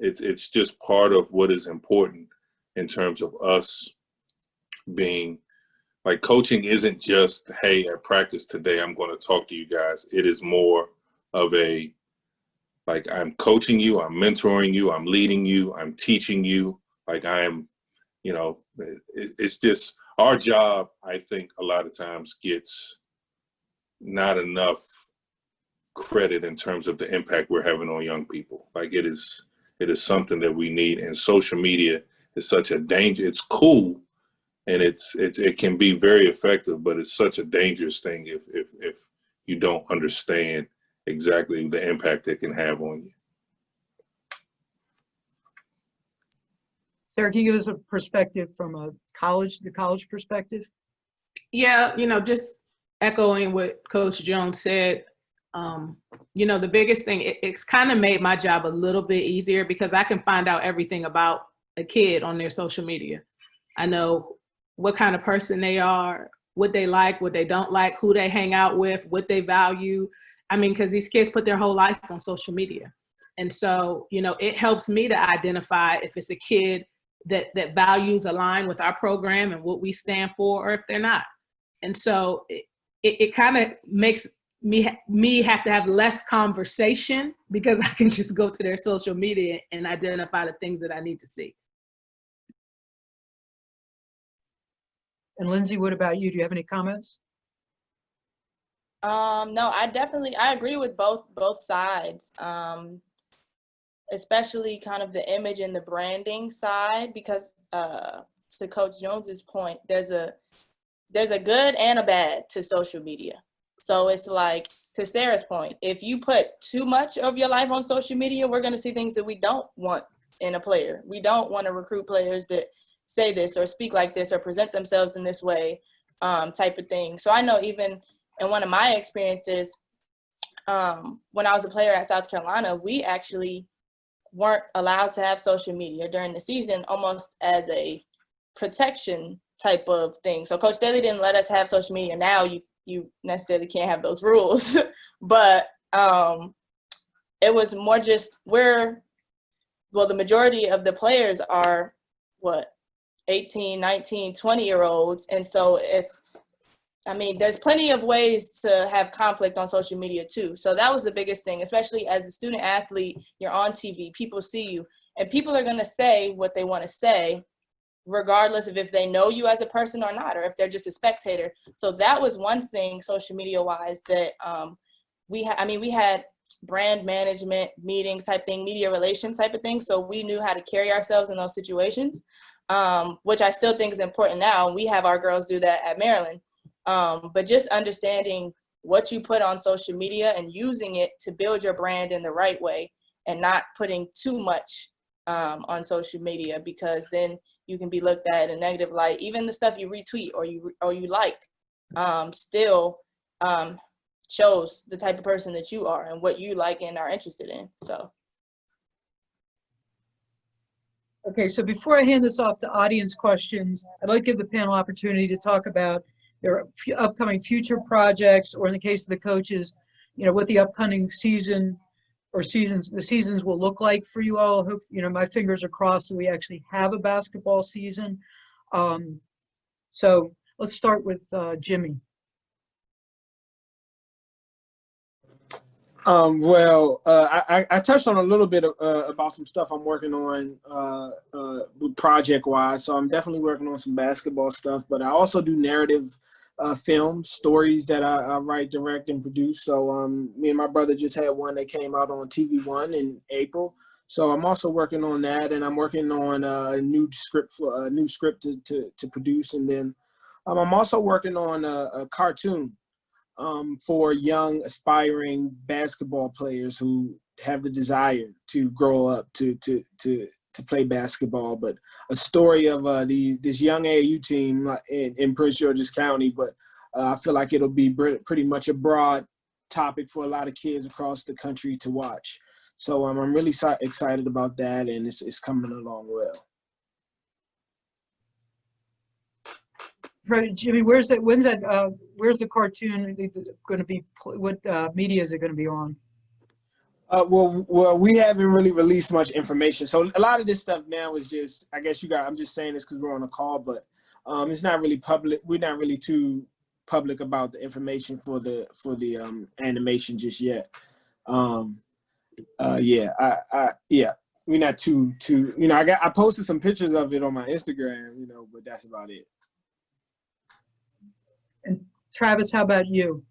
just part of what is important in terms of us being, like, coaching isn't just, hey, at practice today, I'm going to talk to you guys. It is more of a, like, I'm coaching you, I'm mentoring you, I'm leading you, I'm teaching you. Like, I am, you know, it's just our job, I think, a lot of times gets not enough credit in terms of the impact we're having on young people. Like, it is something that we need. And social media is such a danger. It's cool, and it can be very effective, but it's such a dangerous thing if you don't understand exactly the impact it can have on you. Sarah, can you give us a perspective from the college perspective? Yeah, you know, just echoing what Coach Jones said, you know, the biggest thing, it's kind of made my job a little bit easier because I can find out everything about a kid on their social media. I know what kind of person they are, what they like, what they don't like, who they hang out with, what they value. I mean, because these kids put their whole life on social media. And so, you know, it helps me to identify if it's a kid that values align with our program and what we stand for, or if they're not. And so it kind of makes me have to have less conversation because I can just go to their social media and identify the things that I need to see. And Lindsey, what about you? Do you have any comments? No, I agree with both sides. Especially kind of the image and the branding side, because to Coach Jones's point, there's a good and a bad to social media. So it's like, to Sarah's point, if you put too much of your life on social media, we're going to see things that we don't want in a player. We don't want to recruit players that say this or speak like this or present themselves in this way, type of thing. So I know even in one of my experiences, when I was a player at South Carolina, we actually weren't allowed to have social media during the season, almost as a protection type of thing. So Coach Staley didn't let us have social media. Now you necessarily can't have those rules, but it was more just the majority of the players are 18, 19, 20-year-olds. And so there's plenty of ways to have conflict on social media too. So that was the biggest thing, especially as a student athlete, you're on TV, people see you, and people are going to say what they want to say, regardless of if they know you as a person or not, or if they're just a spectator. So that was one thing social media wise that we had brand management meetings type thing, media relations type of thing. So we knew how to carry ourselves in those situations, which I still think is important now. We have our girls do that at Maryland. But just understanding what you put on social media and using it to build your brand in the right way and not putting too much on social media, because then you can be looked at in a negative light. Even the stuff you retweet or you like still shows the type of person that you are and what you like and are interested in. So. Okay, so before I hand this off to audience questions, I'd like to give the panel opportunity to talk about their upcoming future projects, or in the case of the coaches, what the upcoming season or the seasons will look like for you all. Hope, my fingers are crossed that we actually have a basketball season. So let's start with Jimmy. I touched on a little bit about some stuff I'm working on project-wise. So I'm definitely working on some basketball stuff, but I also do narrative films, stories that I write, direct, and produce. So me and my brother just had one that came out on TV1 in April. So I'm also working on that, and I'm working on a new script to produce, and then I'm also working on a cartoon for young aspiring basketball players who have the desire to grow up to play basketball. But a story of this young AAU team in Prince George's County. But I feel like it'll be pretty much a broad topic for a lot of kids across the country to watch. So I'm really excited about that, and it's coming along well. Right, Jimmy, where's the cartoon going to be? What media is it going to be on? Well, we haven't really released much information. So a lot of this stuff now is just, I guess I'm just saying this because we're on a call, but it's not really public. We're not really too public about the information for the animation just yet. We're not too. I posted some pictures of it on my Instagram, but that's about it. And Travis, how about you?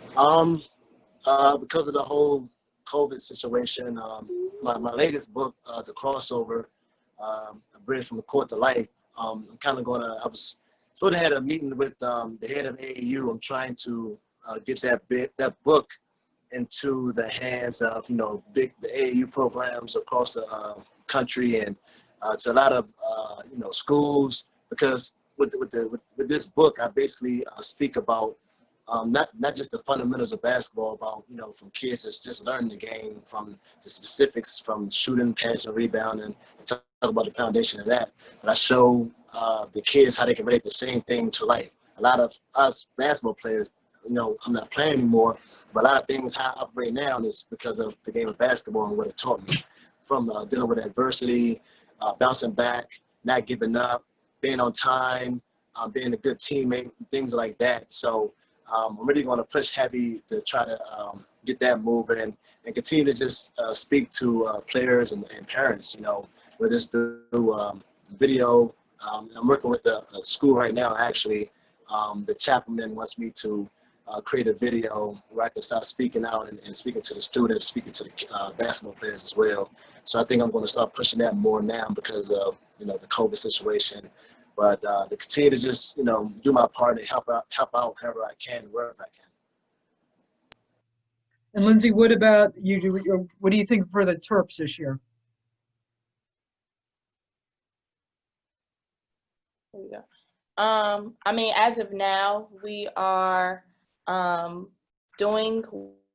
Because of the whole COVID situation, my latest book, The Crossover, A Bridge from the Court to Life, I was sort of had a meeting with the head of AAU. I'm trying to get that book into the hands of, the AAU programs across the country, and to a lot of, schools, because with this book, I basically speak about not just the fundamentals of basketball, about, from kids that's just learning the game, from the specifics, from shooting, passing, rebounding, and talk about the foundation of that. But I show the kids how they can relate the same thing to life. A lot of us basketball players, I'm not playing anymore, but a lot of things how I operate now is because of the game of basketball and what it taught me, from dealing with adversity, bouncing back, not giving up, being on time, being a good teammate, things like that. So I'm really going to push heavy to try to get that moving and continue to just speak to players and parents, with this new video. I'm working with a school right now, actually. The chaplain wants me to create a video where I can start speaking out and speaking to the students, speaking to the basketball players as well. So I think I'm going to start pushing that more now because of, the COVID situation. But to continue to just, do my part and help out however I can, wherever I can. And Lindsey, what about you? What do you think for the Terps this year? I mean, as of now, we are doing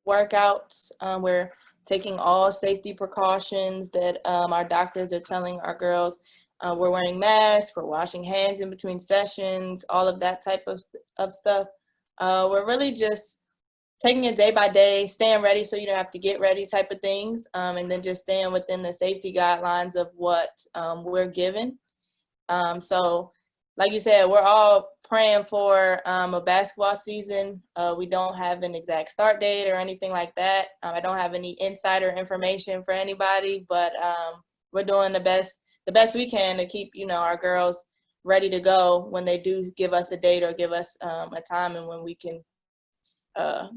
workouts. We're taking all safety precautions that our doctors are telling our girls. We're wearing masks, we're washing hands in between sessions, all of that type of stuff. We're really just taking it day by day, staying ready so you don't have to get ready type of things, and then just staying within the safety guidelines of what we're given. So like you said, we're all praying for a basketball season. We don't have an exact start date or anything like that. I don't have any insider information for anybody, but we're doing the best we can to keep, our girls ready to go when they do give us a date or give us a time, and when we can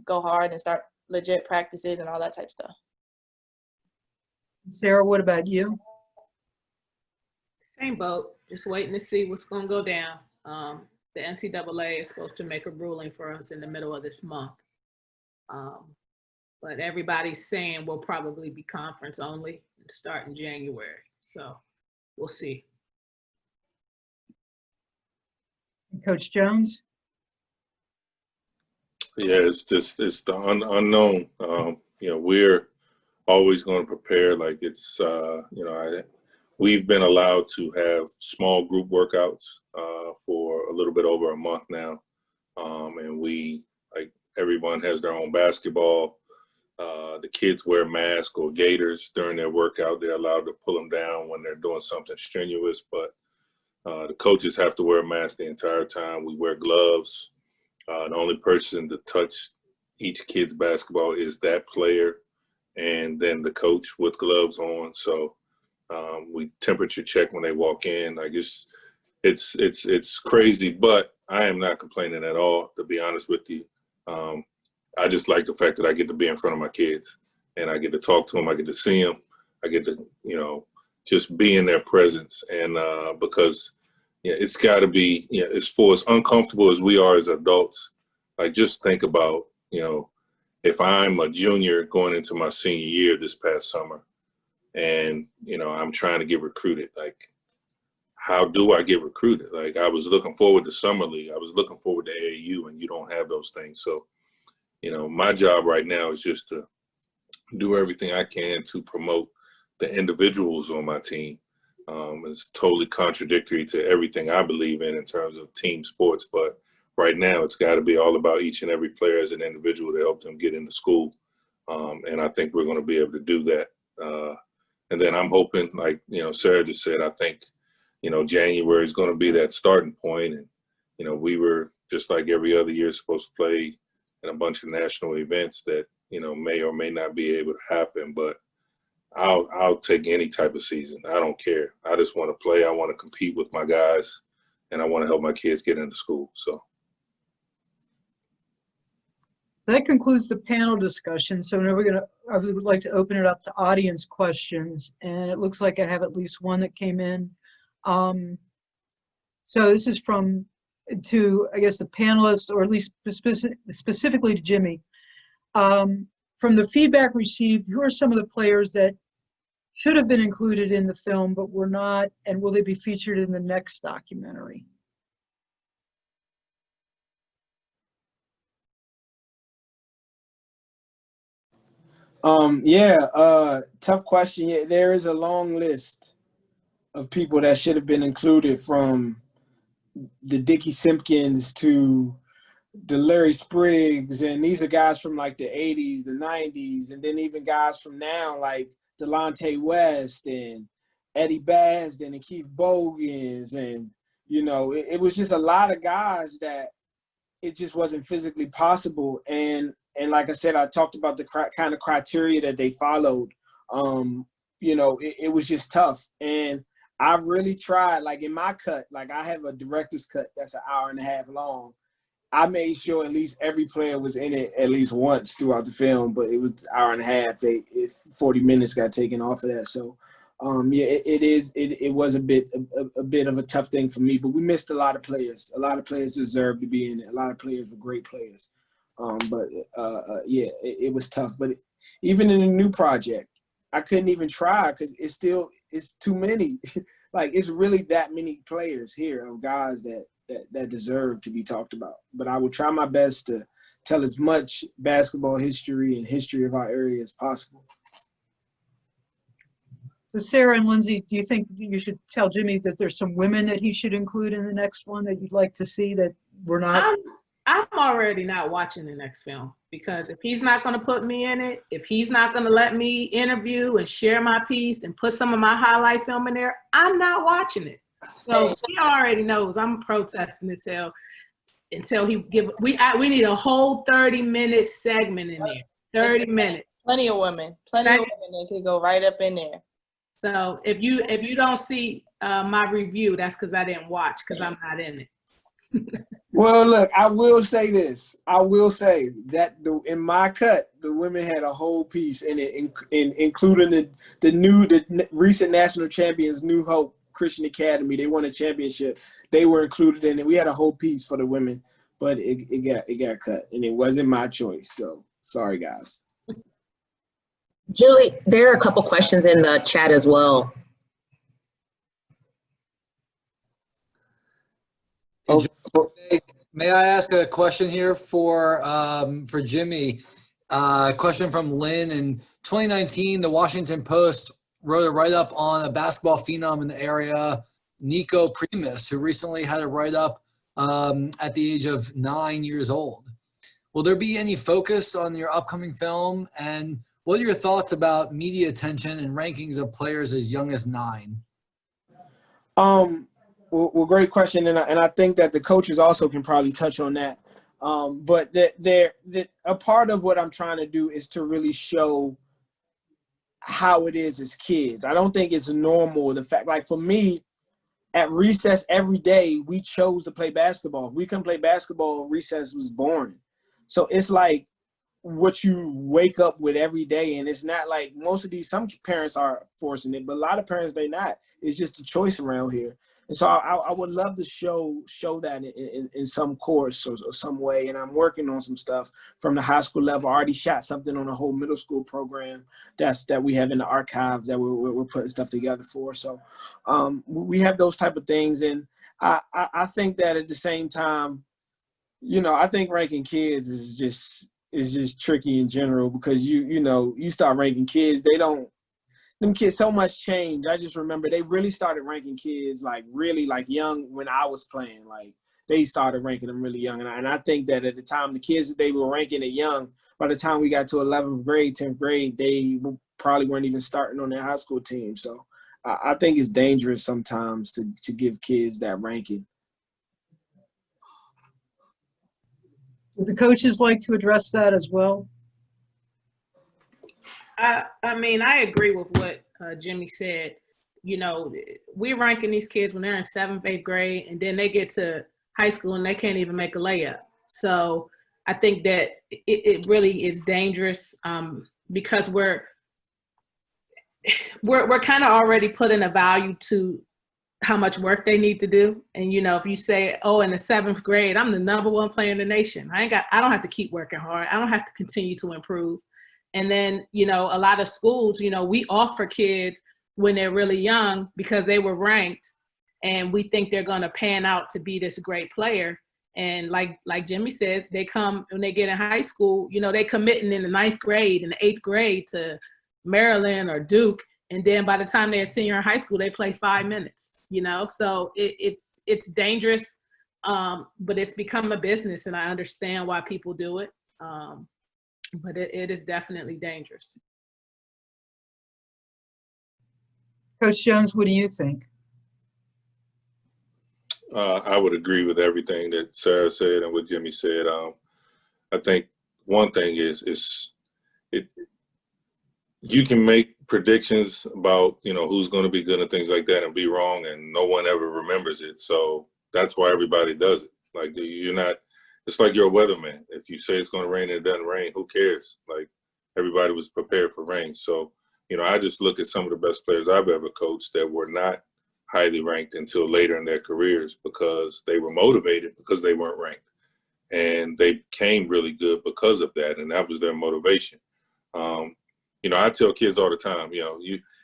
go hard and start legit practices and all that type of stuff. Sarah, what about you? Same boat, just waiting to see what's going to go down. The NCAA is supposed to make a ruling for us in the middle of this month. But everybody's saying we'll probably be conference only and start in January. So we'll see. Coach Jones? Yeah, it's the unknown. We're always going to prepare like it's, we've been allowed to have small group workouts for a little bit over a month now. And everyone has their own basketball. The kids wear masks or gaiters during their workout. They're allowed to pull them down when they're doing something strenuous, but the coaches have to wear a mask the entire time. We wear gloves. The only person to touch each kid's basketball is that player and then the coach with gloves on. So we temperature check when they walk in. Like it's crazy, but I am not complaining at all, to be honest with you. I just like the fact that I get to be in front of my kids and I get to talk to them. I get to see them. I get to, just be in their presence. And because it's got to be, as for as uncomfortable as we are as adults, like just think about, if I'm a junior going into my senior year this past summer and, I'm trying to get recruited, like, how do I get recruited? Like, I was looking forward to Summer League. I was looking forward to AAU, and you don't have those things. So, my job right now is just to do everything I can to promote the individuals on my team. It's totally contradictory to everything I believe in terms of team sports. But right now, it's got to be all about each and every player as an individual to help them get into school. And I think we're going to be able to do that. And then I'm hoping, like, Sarah just said, I think, January is going to be that starting point. And, we were just like every other year supposed to play in a bunch of national events that, may or may not be able to happen. But I'll take any type of season. I don't care. I just want to play. I want to compete with my guys, and I want to help my kids get into school. So that concludes the panel discussion. So now I would like to open it up to audience questions, and it looks like I have at least one that came in. So this is to, I guess, the panelists, or at least specifically to Jimmy. From the feedback received, who are some of the players that should have been included in the film but were not, and will they be featured in the next documentary? Tough question. Yeah, there is a long list of people that should have been included, from the Dickie Simpkins to the Larry Spriggs, and these are guys from like the 80s, the 90s, and then even guys from now like Delonte West and Eddie Basden and Keith Bogans, and it was just a lot of guys that it just wasn't physically possible. And like I said, I talked about the kind of criteria that they followed. It was just tough. And I really tried, like in my cut, like I have a director's cut that's an hour and a half long. I made sure at least every player was in it at least once throughout the film, but it was an hour and a half. 40 minutes got taken off of that. So, it was a bit of a tough thing for me, but we missed a lot of players. A lot of players deserved to be in it. A lot of players were great players. It was tough. But even in the new project, I couldn't even try because it's too many. Like, it's really that many players here of guys that that deserve to be talked about. But I will try my best to tell as much basketball history and history of our area as possible. So Sarah and Lindsey, do you think you should tell Jimmy that there's some women that he should include in the next one that you'd like to see that we're not? I'm already not watching the next film, because if he's not going to put me in it, if he's not going to let me interview and share my piece and put some of my highlight film in there, I'm not watching it. So he already knows I'm protesting until he give. We need a whole 30-minute segment in there. 30 minutes. Plenty of women that could go right up in there. So if you don't see my review, that's because I didn't watch, because I'm not in it. Well, look, I will say this. I will say that in my cut, the women had a whole piece in it, including the recent national champions, New Hope Christian Academy. They won a championship. They were included in it. We had a whole piece for the women, but it got cut, and it wasn't my choice. So sorry, guys. Julie, there are a couple questions in the chat as well. May I ask a question here for Jimmy? Question from Lynn. In 2019, the Washington Post wrote a write-up on a basketball phenom in the area, Nico Primus, who recently had a write-up at the age of 9 years old. Will there be any focus on your upcoming film? And what are your thoughts about media attention and rankings of players as young as 9? Well, great question, and I think that the coaches also can probably touch on that. But a part of what I'm trying to do is to really show how it is as kids. I don't think it's normal. The fact, like for me, at recess every day, we chose to play basketball. If we couldn't play basketball, recess was boring. So it's like what you wake up with every day, and it's not like some parents are forcing it, but a lot of parents, they're not. It's just a choice around here. And so I would love to show that in some course or some way, and I'm working on some stuff from the high school level. I already shot something on a whole middle school program that we have in the archives that we're putting stuff together for. So we have those type of things, and I think that at the same time, I think ranking kids is just tricky in general, because you start ranking kids, them kids, so much change. I just remember they really started ranking kids really young when I was playing. Like they started ranking them really young, and I think that at the time the kids that they were ranking it young, by the time we got to 11th grade, 10th grade, they probably weren't even starting on their high school team. So I think it's dangerous sometimes to give kids that ranking. Would the coaches like to address that as well? I mean, I agree with what Jimmy said. We're ranking these kids when they're in 7th, 8th grade, and then they get to high school and they can't even make a layup. So I think that it really is dangerous because we're kind of already putting a value to how much work they need to do. And, if you say, oh, in the 7th grade, I'm the #1 player in the nation. I don't have to keep working hard. I don't have to continue to improve. And then, a lot of schools, we offer kids when they're really young because they were ranked, and we think they're going to pan out to be this great player. And like Jimmy said, they come when they get in high school, they committing in the 9th grade and the 8th grade to Maryland or Duke. And then by the time they're a senior in high school, they play 5 minutes, so it's dangerous, but it's become a business, and I understand why people do it. But it is definitely dangerous. Coach Jones, what do you think? I would agree with everything that Sarah said and what Jimmy said. I think one thing is you can make predictions about, who's going to be good and things like that and be wrong, and no one ever remembers it. So that's why everybody does it. Like it's like you're a weatherman. If you say it's going to rain and it doesn't rain, who cares? Like everybody was prepared for rain. So, I just look at some of the best players I've ever coached that were not highly ranked until later in their careers because they were motivated because they weren't ranked. And they became really good because of that, and that was their motivation. I tell kids all the time,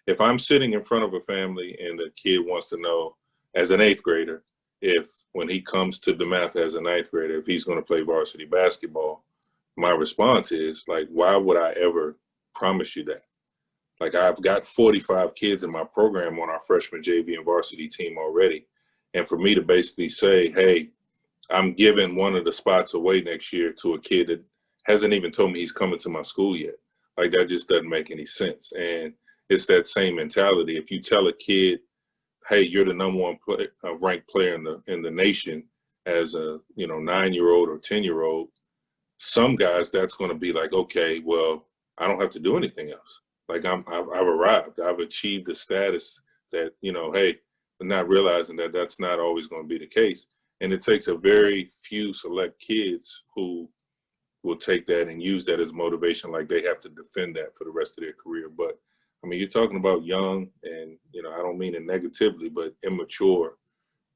if I'm sitting in front of a family and the kid wants to know, as an 8th grader, if when he comes to DeMatha as a ninth grader, if he's going to play varsity basketball, my response is like, why would I ever promise you that? Like, I've got 45 kids in my program on our freshman JV and varsity team already. And for me to basically say, hey, I'm giving one of the spots away next year to a kid that hasn't even told me he's coming to my school yet. Like, that just doesn't make any sense. And it's that same mentality. If you tell a kid, hey, you're the number one ranked player in the nation as a 9-year-old or 10-year-old, some guys that's going to be like, okay, well, I don't have to do anything else. Like I've arrived. I've achieved the status that, hey, but not realizing that that's not always going to be the case. And it takes a very few select kids who will take that and use that as motivation, like they have to defend that for the rest of their career. But I mean, you're talking about young and, I don't mean it negatively, but immature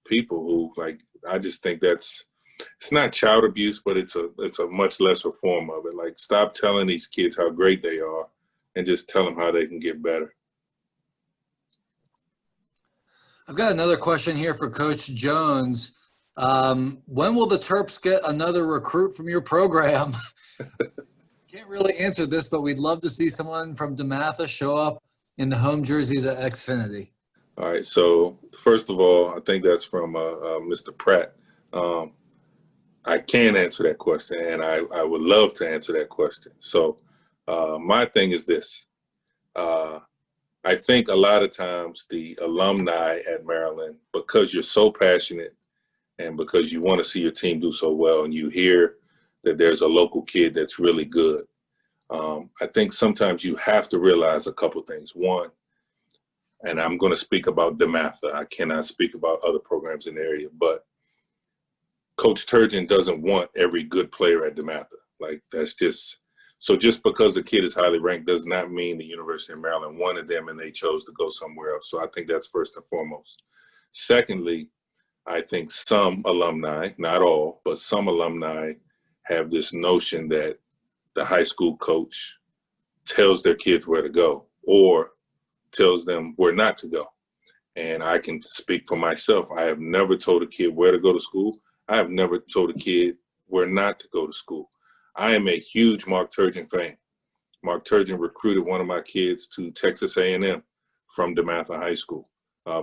people who, like, I just think it's not child abuse, but it's a much lesser form of it. Like, stop telling these kids how great they are and just tell them how they can get better. I've got another question here for Coach Jones. When will the Terps get another recruit from your program? Can't really answer this, but we'd love to see someone from DeMatha show up in the home jerseys at Xfinity. All right. So first of all, I think that's from Mr. Pratt. I can answer that question, and I would love to answer that question. So my thing is this. I think a lot of times the alumni at Maryland, because you're so passionate and because you want to see your team do so well and you hear that there's a local kid that's really good, I think sometimes you have to realize a couple things. One, and I'm going to speak about DeMatha. I cannot speak about other programs in the area, but Coach Turgeon doesn't want every good player at DeMatha. Like, that's just – so just because a kid is highly ranked does not mean the University of Maryland wanted them and they chose to go somewhere else. So I think that's first and foremost. Secondly, I think some alumni, not all, but some alumni have this notion that the high school coach tells their kids where to go or tells them where not to go. And I can speak for myself. I have never told a kid where to go to school. I have never told a kid where not to go to school. I am a huge Mark Turgeon fan. Mark Turgeon recruited one of my kids to Texas A&M from DeMatha High School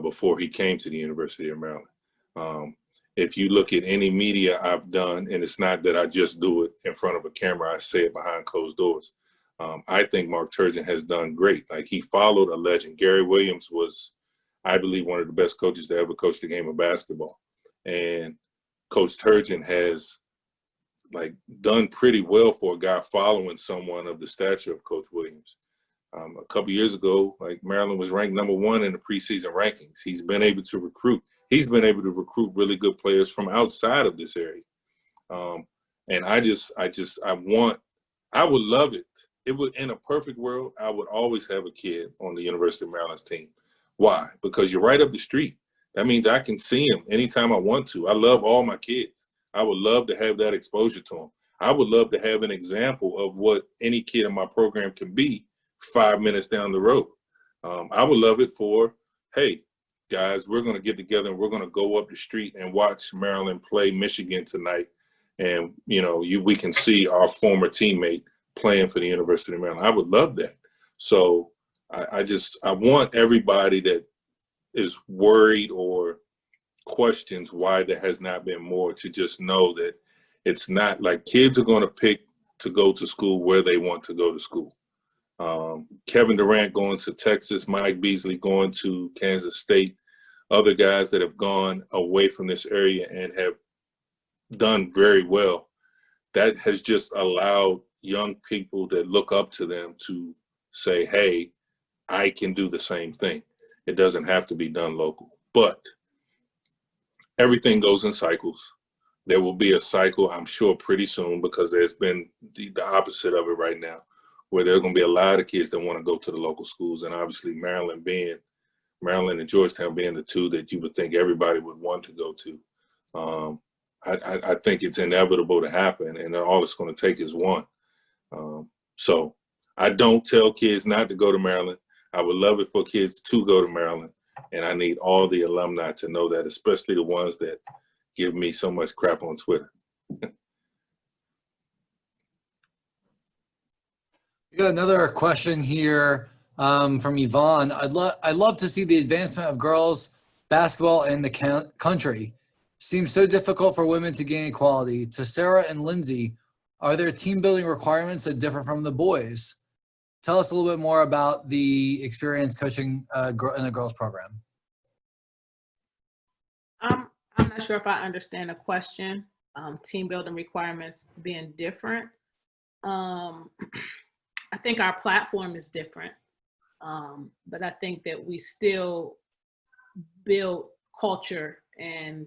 before he came to the University of Maryland. If you look at any media I've done, and it's not that I just do it in front of a camera, I say it behind closed doors. I think Mark Turgeon has done great. Like, he followed a legend. Gary Williams was, I believe, one of the best coaches to ever coach the game of basketball. And Coach Turgeon has done pretty well for a guy following someone of the stature of Coach Williams. A couple years ago, Maryland was ranked #1 in the preseason rankings. He's been able to recruit. He's been able to recruit really good players from outside of this area. And I would love it. It would, in a perfect world, I would always have a kid on the University of Maryland's team. Why? Because you're right up the street. That means I can see him anytime I want to. I love all my kids. I would love to have that exposure to them. I would love to have an example of what any kid in my program can be 5 minutes down the road. I would love it for, hey, guys, we're going to get together and we're going to go up the street and watch Maryland play Michigan tonight. And, we can see our former teammate playing for the University of Maryland. I would love that. So I want everybody that is worried or questions why there has not been more to just know that it's not like kids are going to pick to go to school where they want to go to school. Kevin Durant going to Texas, Mike Beasley going to Kansas State, other guys that have gone away from this area and have done very well. That has just allowed young people that look up to them to say, hey, I can do the same thing. It doesn't have to be done local. But everything goes in cycles. There will be a cycle, I'm sure, pretty soon, because there's been the opposite of it right now, where there are going to be a lot of kids that want to go to the local schools. And obviously Maryland and Georgetown being the two that you would think everybody would want to go to. I think it's inevitable to happen, and all it's going to take is one. So I don't tell kids not to go to Maryland. I would love it for kids to go to Maryland. And I need all the alumni to know that, especially the ones that give me so much crap on Twitter. We got another question here from Yvonne. I'd love to see the advancement of girls basketball in the country. Seems so difficult for women to gain equality. To Sarah and Lindsey, are there team building requirements that differ from the boys? Tell us a little bit more about the experience coaching in a girls program. I'm not sure if I understand the question. Team building requirements being different. I think our platform is different, but I think that we still build culture and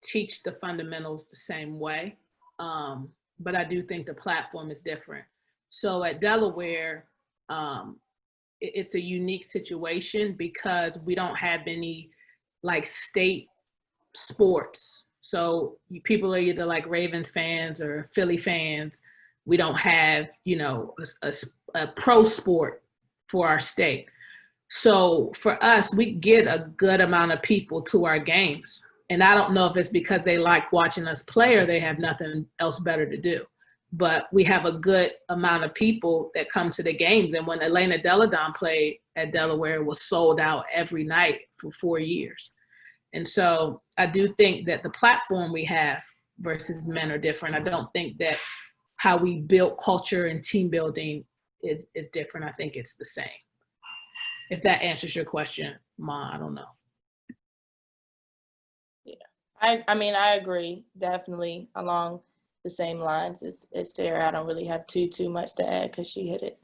teach the fundamentals the same way. But I do think the platform is different. So at Delaware, it's a unique situation because we don't have any like state sports. So people are either like Ravens fans or Philly fans. We don't have, you know, a pro sport for our state. So for us, we get a good amount of people to our games. And I don't know if it's because they like watching us play or they have nothing else better to do. But we have a good amount of people that come to the games. And when Elena Deladon played at Delaware, it was sold out every night for 4 years. And so I do think that the platform we have versus men are different. I don't think that how we build culture and team building is different. I think it's the same. If that answers your question, Ma, I don't know. Yeah, I mean, I agree, definitely along the same lines as Sarah. I don't really have too much to add because she hit it.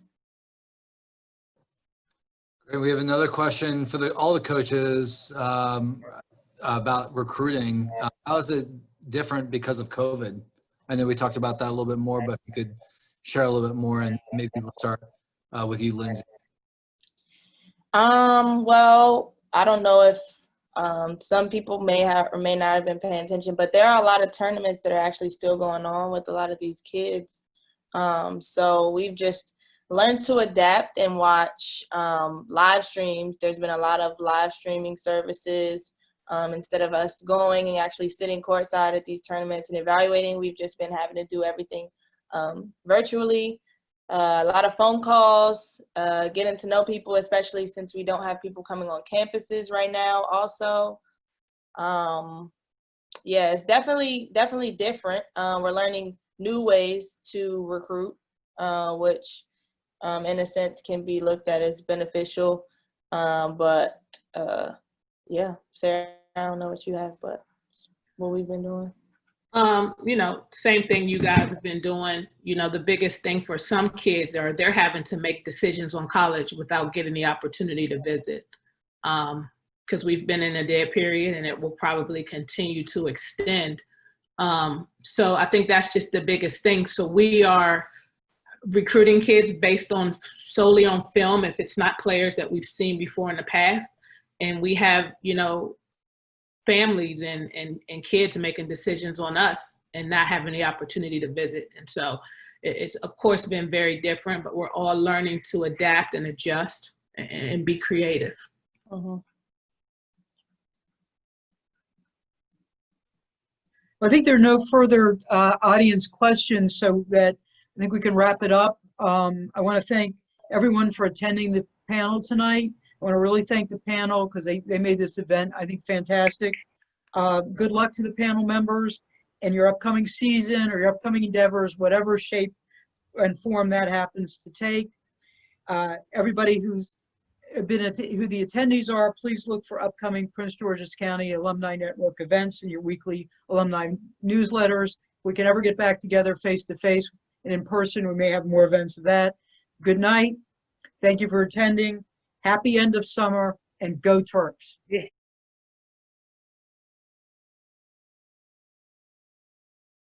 Great. We have another question for all the coaches about recruiting. How is it different because of COVID? I know we talked about that a little bit more, but if you could share a little bit more, and maybe we'll start with you, Lindsey. Well, I don't know if some people may have or may not have been paying attention, but there are a lot of tournaments that are actually still going on with a lot of these kids. So we've just learned to adapt and watch live streams. There's been a lot of live streaming services. Instead of us going and actually sitting courtside at these tournaments and evaluating, we've just been having to do everything virtually. A lot of phone calls, getting to know people, especially since we don't have people coming on campuses right now also. Yeah, it's definitely different. We're learning new ways to recruit, which in a sense can be looked at as beneficial. But yeah, Sarah, I don't know what you have, but what we've been doing. You know, same thing you guys have been doing. You know, the biggest thing for some kids are they're having to make decisions on college without getting the opportunity to visit. Because we've been in a dead period and it will probably continue to extend. So I think that's just the biggest thing. So we are recruiting kids based on solely on film if it's not players that we've seen before in the past. And we have, you know, families and kids making decisions on us and not having the opportunity to visit. And so it's of course been very different, but we're all learning to adapt and adjust and be creative. Mm-hmm. I think there are no further audience questions, so that I think we can wrap it up. I want to thank everyone for attending the panel tonight. I want to really thank the panel because they made this event, I think, fantastic. Good luck to the panel members and your upcoming season or your upcoming endeavors, whatever shape and form that happens to take. Everybody who's been who the attendees are, please look for upcoming Prince George's County Alumni Network events and your weekly alumni newsletters. If we can ever get back together face to face and in person, we may have more events of that. Good night. Thank you for attending. Happy end of summer and go Terps.